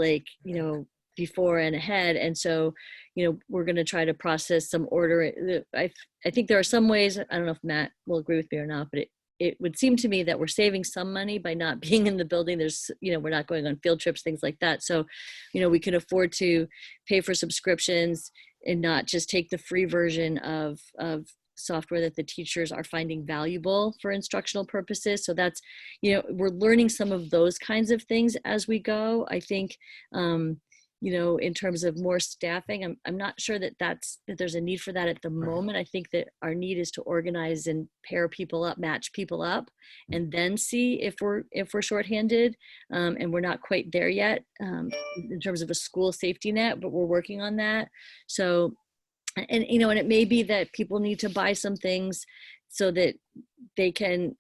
before and ahead. And so, we're going to try to process some order. I think there are some ways, I don't know if Matt will agree with me or not, but it would seem to me that we're saving some money by not being in the building. There's, we're not going on field trips, things like that. So, we can afford to pay for subscriptions and not just take the free version of software that the teachers are finding valuable for instructional purposes. So that's, we're learning some of those kinds of things as we go. I think, in terms of more staffing, I'm not sure that there's a need for that at the moment. I think that our need is to organize and pair people up, match people up, and then see if we're shorthanded. And we're not quite there yet in terms of a school safety net, but we're working on that. So, and it may be that people need to buy some things so that they can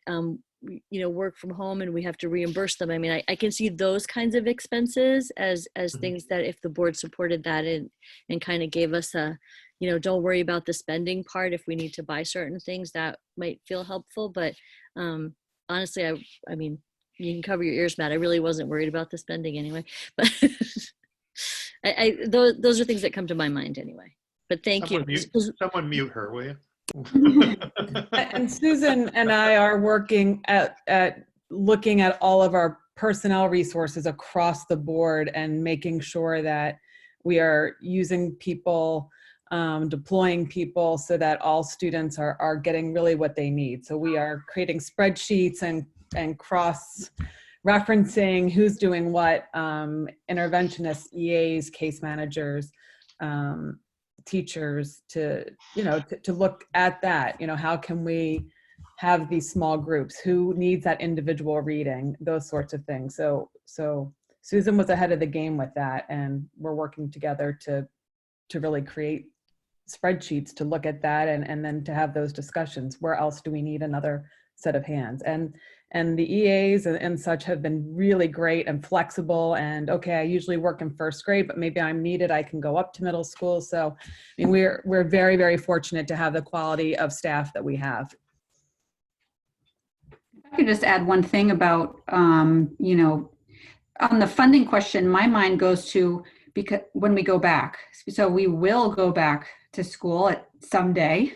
work from home, and we have to reimburse them. I mean, I can see those kinds of expenses as things that if the board supported that and kind of gave us a, don't worry about the spending part. If we need to buy certain things, that might feel helpful. But honestly, I mean, you can cover your ears, Matt. I really wasn't worried about the spending anyway. But those are things that come to my mind anyway. But thank you. Someone mute her, will you? And Susan and I are working at looking at all of our personnel resources across the board and making sure that we are using people, deploying people so that all students are getting really what they need. So we are creating spreadsheets and cross-referencing who's doing what, interventionists, EAs, case managers, teachers to look at that. How can we have these small groups? Who needs that individual reading? Those sorts of things. So Susan was ahead of the game with that, and we're working together to really create spreadsheets to look at that and then to have those discussions. Where else do we need another set of hands? And the EAs and such have been really great and flexible. And okay, I usually work in first grade, but maybe I'm needed, I can go up to middle school. So I mean, we're very, very fortunate to have the quality of staff that we have. I could just add one thing about, on the funding question, my mind goes to, because when we go back, so we will go back to school someday.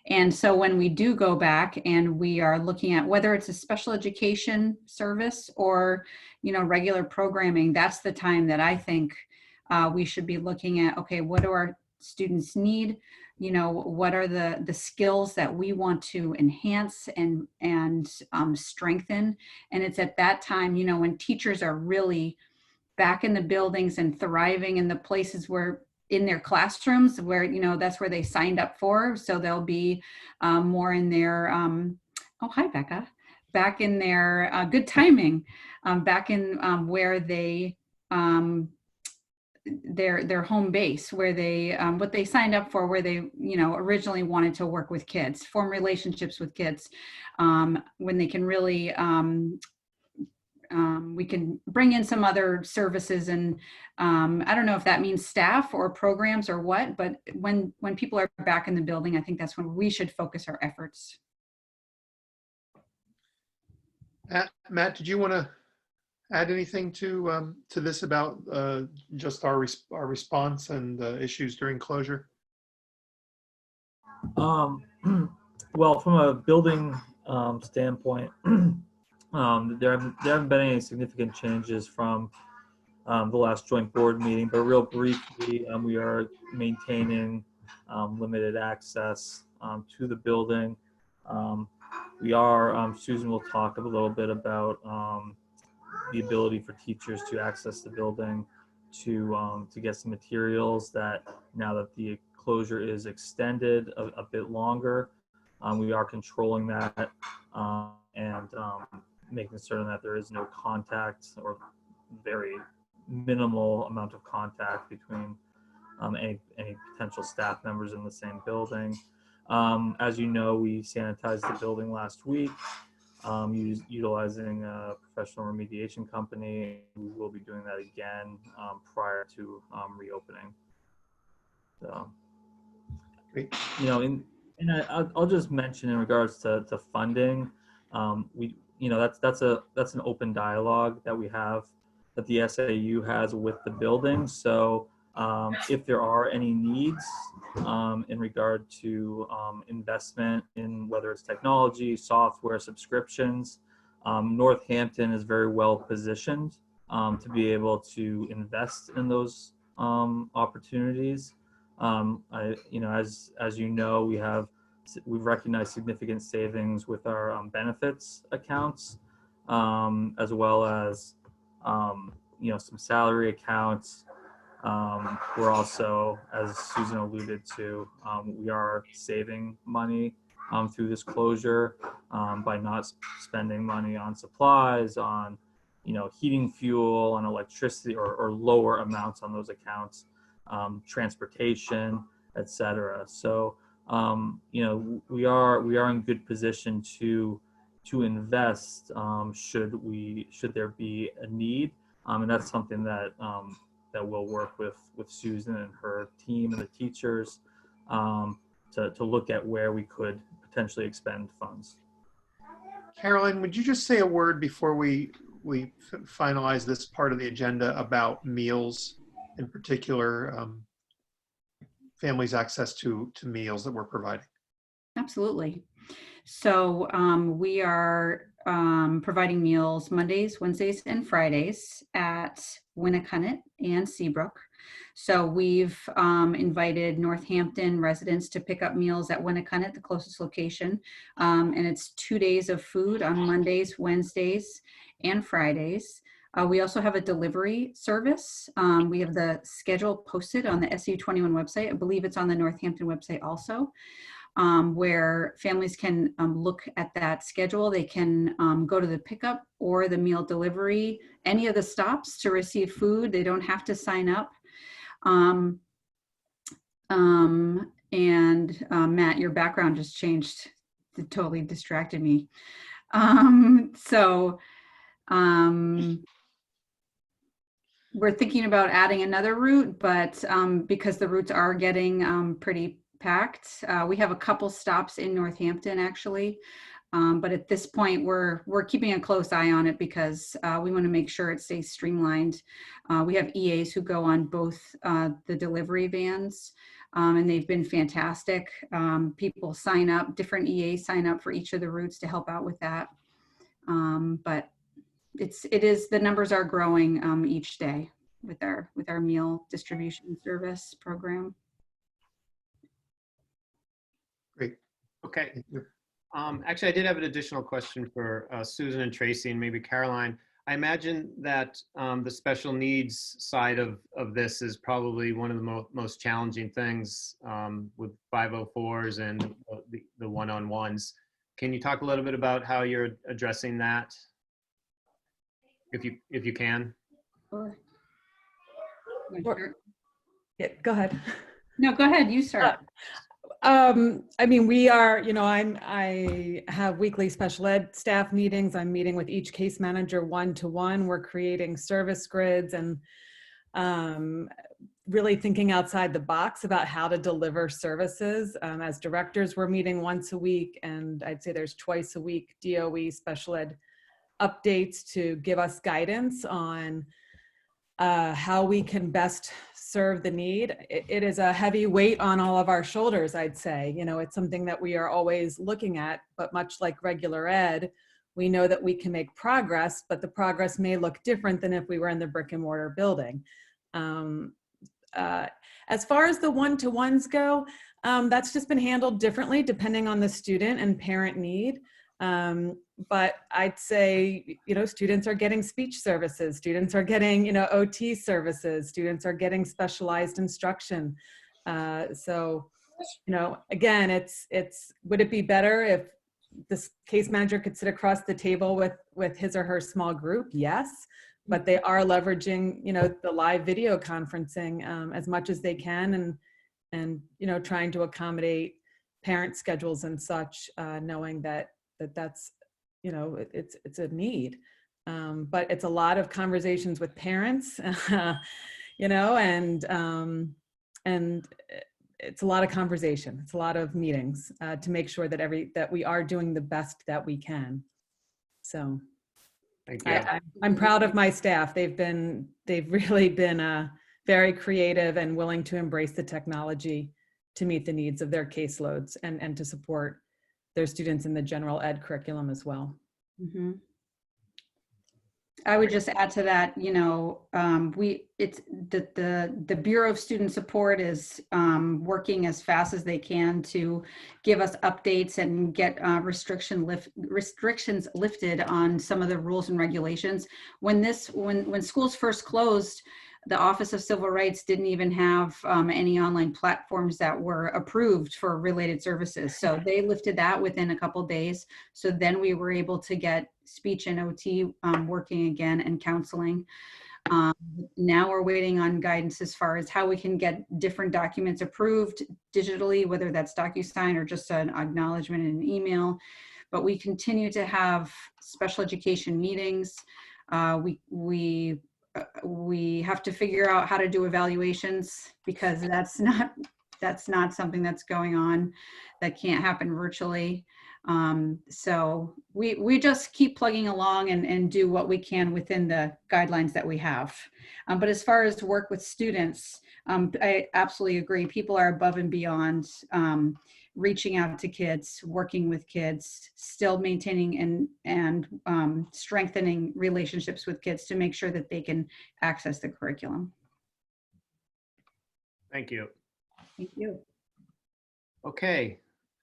And so when we do go back and we are looking at whether it's a special education service or, regular programming, that's the time that I think we should be looking at, okay, what do our students need? What are the skills that we want to enhance and strengthen? And it's at that time, when teachers are really back in the buildings and thriving in the places where in their classrooms where, that's where they signed up for. So they'll be more in their, oh, hi, Becca, back in their good timing, back in where they, their home base, where they, what they signed up for, where they, originally wanted to work with kids, form relationships with kids, when they can really, we can bring in some other services and I don't know if that means staff or programs or what, but when people are back in the building, I think that's when we should focus our efforts. Matt, did you want to add anything to this about just our response and issues during closure? Well, from a building standpoint, there haven't been any significant changes from the last joint board meeting, but real briefly, we are maintaining limited access to the building. We are, Susan will talk a little bit about the ability for teachers to access the building to get some materials that now that the closure is extended a bit longer, we are controlling that and making certain that there is no contact or very minimal amount of contact between any potential staff members in the same building. As you know, we sanitized the building last week utilizing a professional remediation company. We will be doing that again prior to reopening. So, great. I'll just mention in regards to funding, that's an open dialogue that we have, that the SAU has with the building. So if there are any needs in regard to investment in whether it's technology, software, subscriptions, Northampton is very well positioned to be able to invest in those opportunities. As you know, we've recognized significant savings with our benefits accounts, as well as some salary accounts. We're also, as Susan alluded to, we are saving money through this closure by not spending money on supplies, on heating fuel, on electricity, or lower amounts on those accounts, transportation, etc. So we are in good position to invest should there be a need, and that's something that we'll work with Susan and her team and the teachers to look at where we could potentially expend funds. Carolyn, would you just say a word before we finalize this part of the agenda about meals, in particular, families' access to meals that we're providing? Absolutely. So we are providing meals Mondays, Wednesdays, and Fridays at Winnicott and Seabrook. So we've invited Northampton residents to pick up meals at Winnicott, the closest location. And it's 2 days of food on Mondays, Wednesdays, and Fridays. We also have a delivery service. We have the schedule posted on the SU21 website. I believe it's on the Northampton website also, where families can look at that schedule. They can go to the pickup or the meal delivery, any of the stops to receive food. They don't have to sign up. Matt, your background just changed. It totally distracted me. We're thinking about adding another route, but because the routes are getting pretty packed, we have a couple stops in Northampton actually. But at this point, we're keeping a close eye on it because we want to make sure it stays streamlined. We have EAs who go on both the delivery vans, and they've been fantastic. People sign up, different EAs sign up for each of the routes to help out with that. But the numbers are growing each day with our meal distribution service program. Great. Okay. Thank you. Actually, I did have an additional question for Susan and Tracy and maybe Caroline. I imagine that the special needs side of this is probably one of the most challenging things with 504s and the one-on-ones. Can you talk a little bit about how you're addressing that, if you can? Sure. Yeah, go ahead. No, go ahead. You start. I mean, we are, I have weekly special ed staff meetings. I'm meeting with each case manager one-to-one. We're creating service grids and really thinking outside the box about how to deliver services. As directors, we're meeting once a week, and I'd say there's twice a week DOE special ed updates to give us guidance on how we can best serve the need. It is a heavy weight on all of our shoulders, I'd say. It's something that we are always looking at, but much like regular ed, we know that we can make progress, but the progress may look different than if we were in the brick and mortar building. As far as the one-to-ones go, that's just been handled differently depending on the student and parent need. But I'd say, students are getting speech services, students are getting, OT services, students are getting specialized instruction. So, again, would it be better if this case manager could sit across the table with his or her small group? Yes, but they are leveraging, the live video conferencing as much as they can and trying to accommodate parent schedules and such, knowing that's it's a need, but it's a lot of conversations with parents, and it's a lot of conversation. It's a lot of meetings to make sure that we are doing the best that we can. So, thank you. I'm proud of my staff. They've really been very creative and willing to embrace the technology to meet the needs of their caseloads and to support their students in the general ed curriculum as well. Mm-hmm. I would just add to that, the Bureau of Student Support is working as fast as they can to give us updates and get restrictions lifted on some of the rules and regulations. When schools first closed, the Office of Civil Rights didn't even have any online platforms that were approved for related services. So they lifted that within a couple of days. So then we were able to get speech and OT working again and counseling. Now we're waiting on guidance as far as how we can get different documents approved digitally, whether that's DocuSign or just an acknowledgement in an email. But we continue to have special education meetings. We have to figure out how to do evaluations, because that's not something that's going on, that can't happen virtually. So we just keep plugging along and do what we can within the guidelines that we have. But as far as work with students, I absolutely agree. People are above and beyond reaching out to kids, working with kids, still maintaining and strengthening relationships with kids to make sure that they can access the curriculum. Thank you. Thank you. Okay.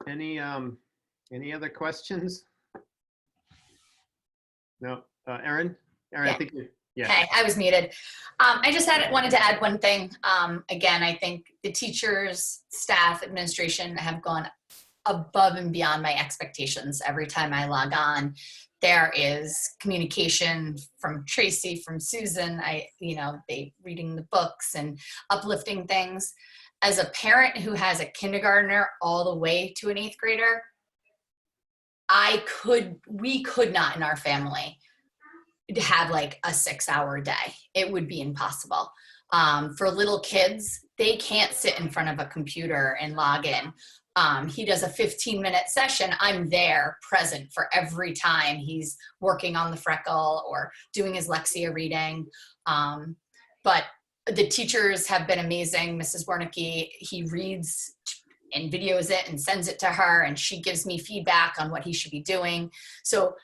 Any other questions? No. Erin? Yeah. I think yeah. Okay, I was muted. I just wanted to add one thing. Again, I think the teachers, staff, administration have gone above and beyond my expectations. Every time I log on, there is communication from Tracy, from Susan. They reading the books and uplifting things. As a parent who has a kindergartner all the way to an 8th grader, we could not in our family have like a 6-hour day. It would be impossible. For little kids, they can't sit in front of a computer and log in. He does a 15-minute session. I'm there present for every time he's working on the freckle or doing his Lexia reading. But the teachers have been amazing. Mrs. Wernicke, he reads and videos it and sends it to her, and she gives me feedback on what he should be doing. So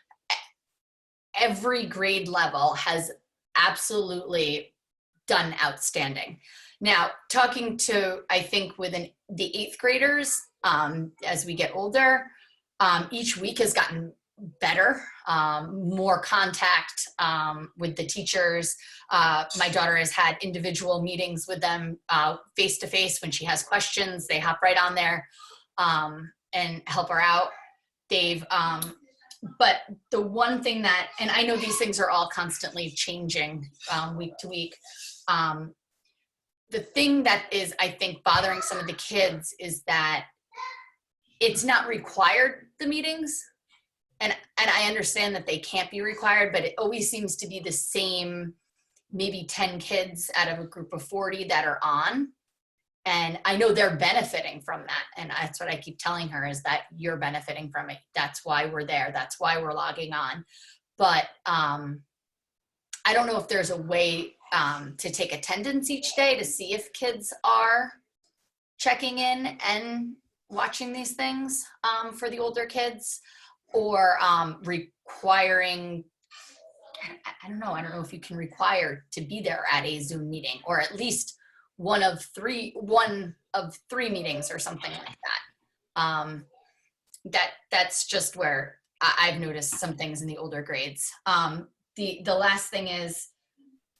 every grade level has absolutely done outstanding. Now, talking to, I think, within the 8th graders, as we get older, each week has gotten better, more contact with the teachers. My daughter has had individual meetings with them face-to-face. When she has questions, they hop right on there and help her out. But the one thing that, and I know these things are all constantly changing week to week, the thing that is, I think, bothering some of the kids is that it's not required, the meetings. And I understand that they can't be required, but it always seems to be the same, maybe 10 kids out of a group of 40 that are on. And I know they're benefiting from that. And that's what I keep telling her, is that you're benefiting from it. That's why we're there. That's why we're logging on. But I don't know if there's a way to take attendance each day to see if kids are checking in and watching these things for the older kids, or requiring, I don't know if you can require to be there at a Zoom meeting, or at least one of three meetings or something like that. That's just where I've noticed some things in the older grades. The last thing is,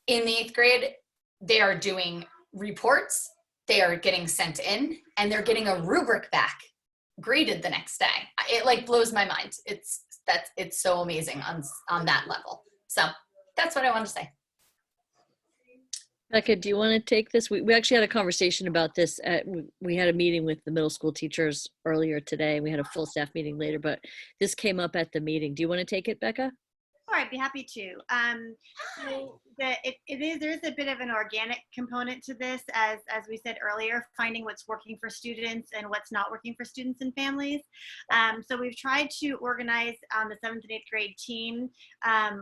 in the 8th grade, they are doing reports, they are getting sent in, and they're getting a rubric back graded the next day. It like blows my mind. It's so amazing on that level. So that's what I wanted to say. Becca, do you want to take this? We actually had a conversation about this. We had a meeting with the middle school teachers earlier today. We had a full staff meeting later, but this came up at the meeting. Do you want to take it, Becca? Sure, I'd be happy to. So there is a bit of an organic component to this, as we said earlier, finding what's working for students and what's not working for students and families. So we've tried to organize on the 7th and 8th grade team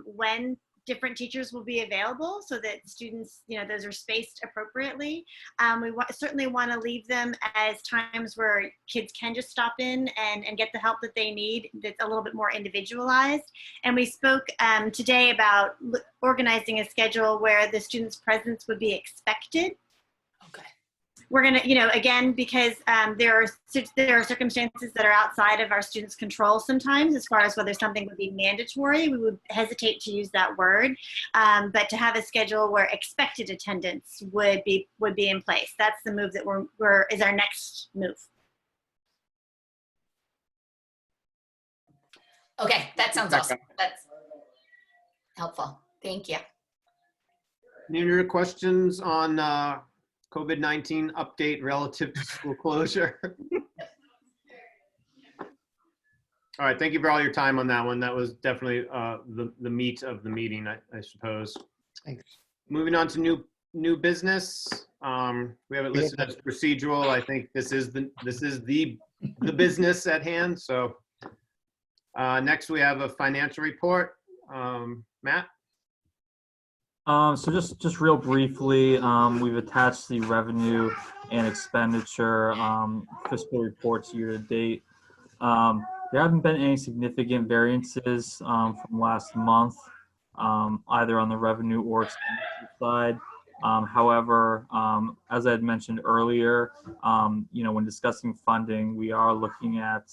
when different teachers will be available, so that students, those are spaced appropriately. We certainly want to leave them as times where kids can just stop in and get the help that they need, that's a little bit more individualized. And we spoke today about organizing a schedule where the student's presence would be expected. Okay. We're going to, again, because there are circumstances that are outside of our students' control sometimes, as far as whether something would be mandatory. We would hesitate to use that word, but to have a schedule where expected attendance would be in place. That's the move that is our next move. Okay, that sounds awesome. That's helpful. Thank you. Any other questions on COVID-19 update relative to school closure? All right, thank you for all your time on that one. That was definitely the meat of the meeting, I suppose. Thanks. Moving on to new business. We have it listed as procedural. I think this is the business at hand. So next we have a financial report. Matt? So just real briefly, we've attached the revenue and expenditure fiscal reports year to date. There haven't been any significant variances from last month, either on the revenue or expenditure side. However, as I had mentioned earlier, when discussing funding, we are looking at,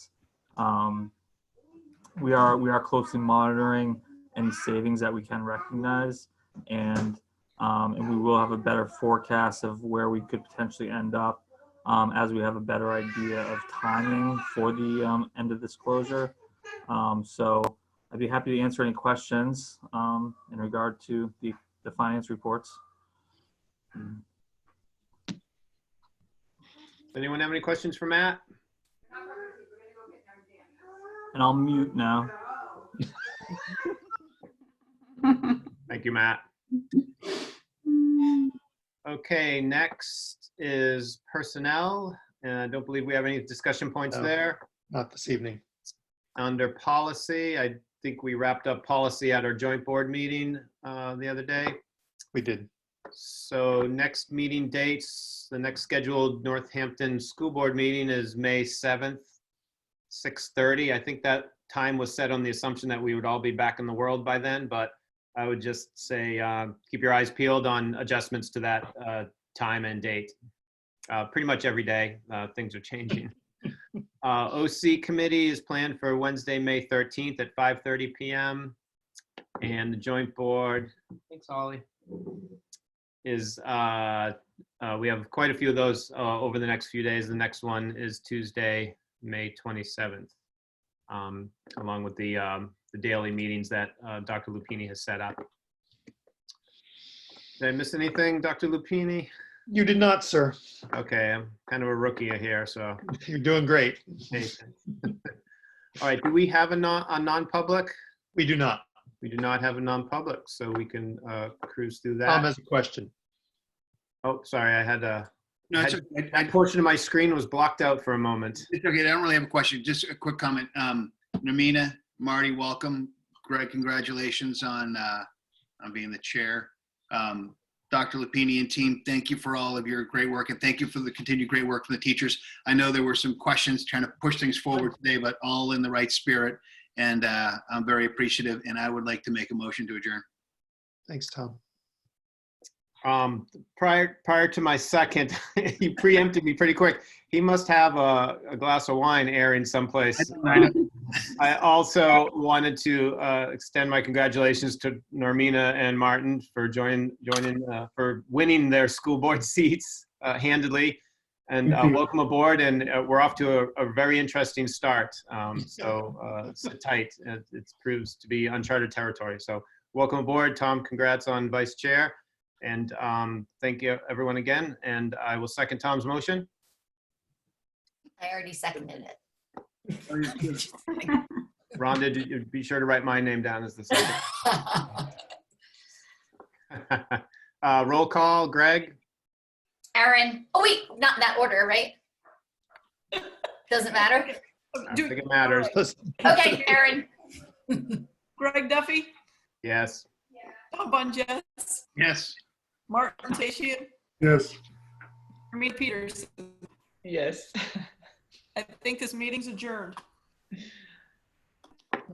we are closely monitoring any savings that we can recognize. And we will have a better forecast of where we could potentially end up as we have a better idea of timing for the end of this closure. So I'd be happy to answer any questions in regard to the finance reports. Anyone have any questions for Matt? And I'll mute now. Thank you, Matt. Okay, next is personnel. And I don't believe we have any discussion points there. Not this evening. Under policy, I think we wrapped up policy at our joint board meeting the other day. We did. So next meeting dates, the next scheduled Northampton School Board meeting is May 7th, 6:30. I think that time was set on the assumption that we would all be back in the world by then, but I would just say keep your eyes peeled on adjustments to that time and date. Pretty much every day, things are changing. OC committee is planned for Wednesday, May 13th at 5:30 p.m. And the joint board, thanks, Ollie, is we have quite a few of those over the next few days. The next one is Tuesday, May 27th, along with the daily meetings that Dr. Lupini has set up. Did I miss anything, Dr. Lupini? You did not, sir. Okay, I'm kind of a rookie here, so. You're doing great. All right, do we have a non-public? We do not. We do not have a non-public, so we can cruise through that. Tom has a question. Oh, sorry, I had a. No, it's okay. That portion of my screen was blocked out for a moment. It's okay. I don't really have a question. Just a quick comment. Namina, Marty, welcome. Greg, congratulations on being the chair. Dr. Lupini and team, thank you for all of your great work, and thank you for the continued great work from the teachers. I know there were some questions trying to push things forward today, but all in the right spirit, and I'm very appreciative, and I would like to make a motion to adjourn. Thanks, Tom. Prior to my second, you preempted me pretty quick. He must have a glass of wine airing someplace. I also wanted to extend my congratulations to Normina and Martin for for winning their school board seats handedly, and welcome aboard. And we're off to a very interesting start. So sit tight. It proves to be uncharted territory. So welcome aboard, Tom. Congrats on vice chair. And thank you, everyone, again. And I will second Tom's motion. I already seconded it. Rhonda, be sure to write my name down as the second. Roll call, Greg. Aaron. Oh, wait, not in that order, right? Doesn't matter? I think it matters. Okay, Aaron. Greg Duffy, Yes. Tom Bunjes, Yes. Martin Tashian, Yes. Hermine Peterson. Yes. I think this meeting's adjourned.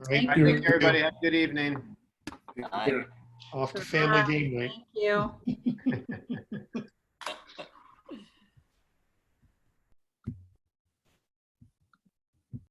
Thank you. Everybody have a good evening. Off to family game night. Thank you.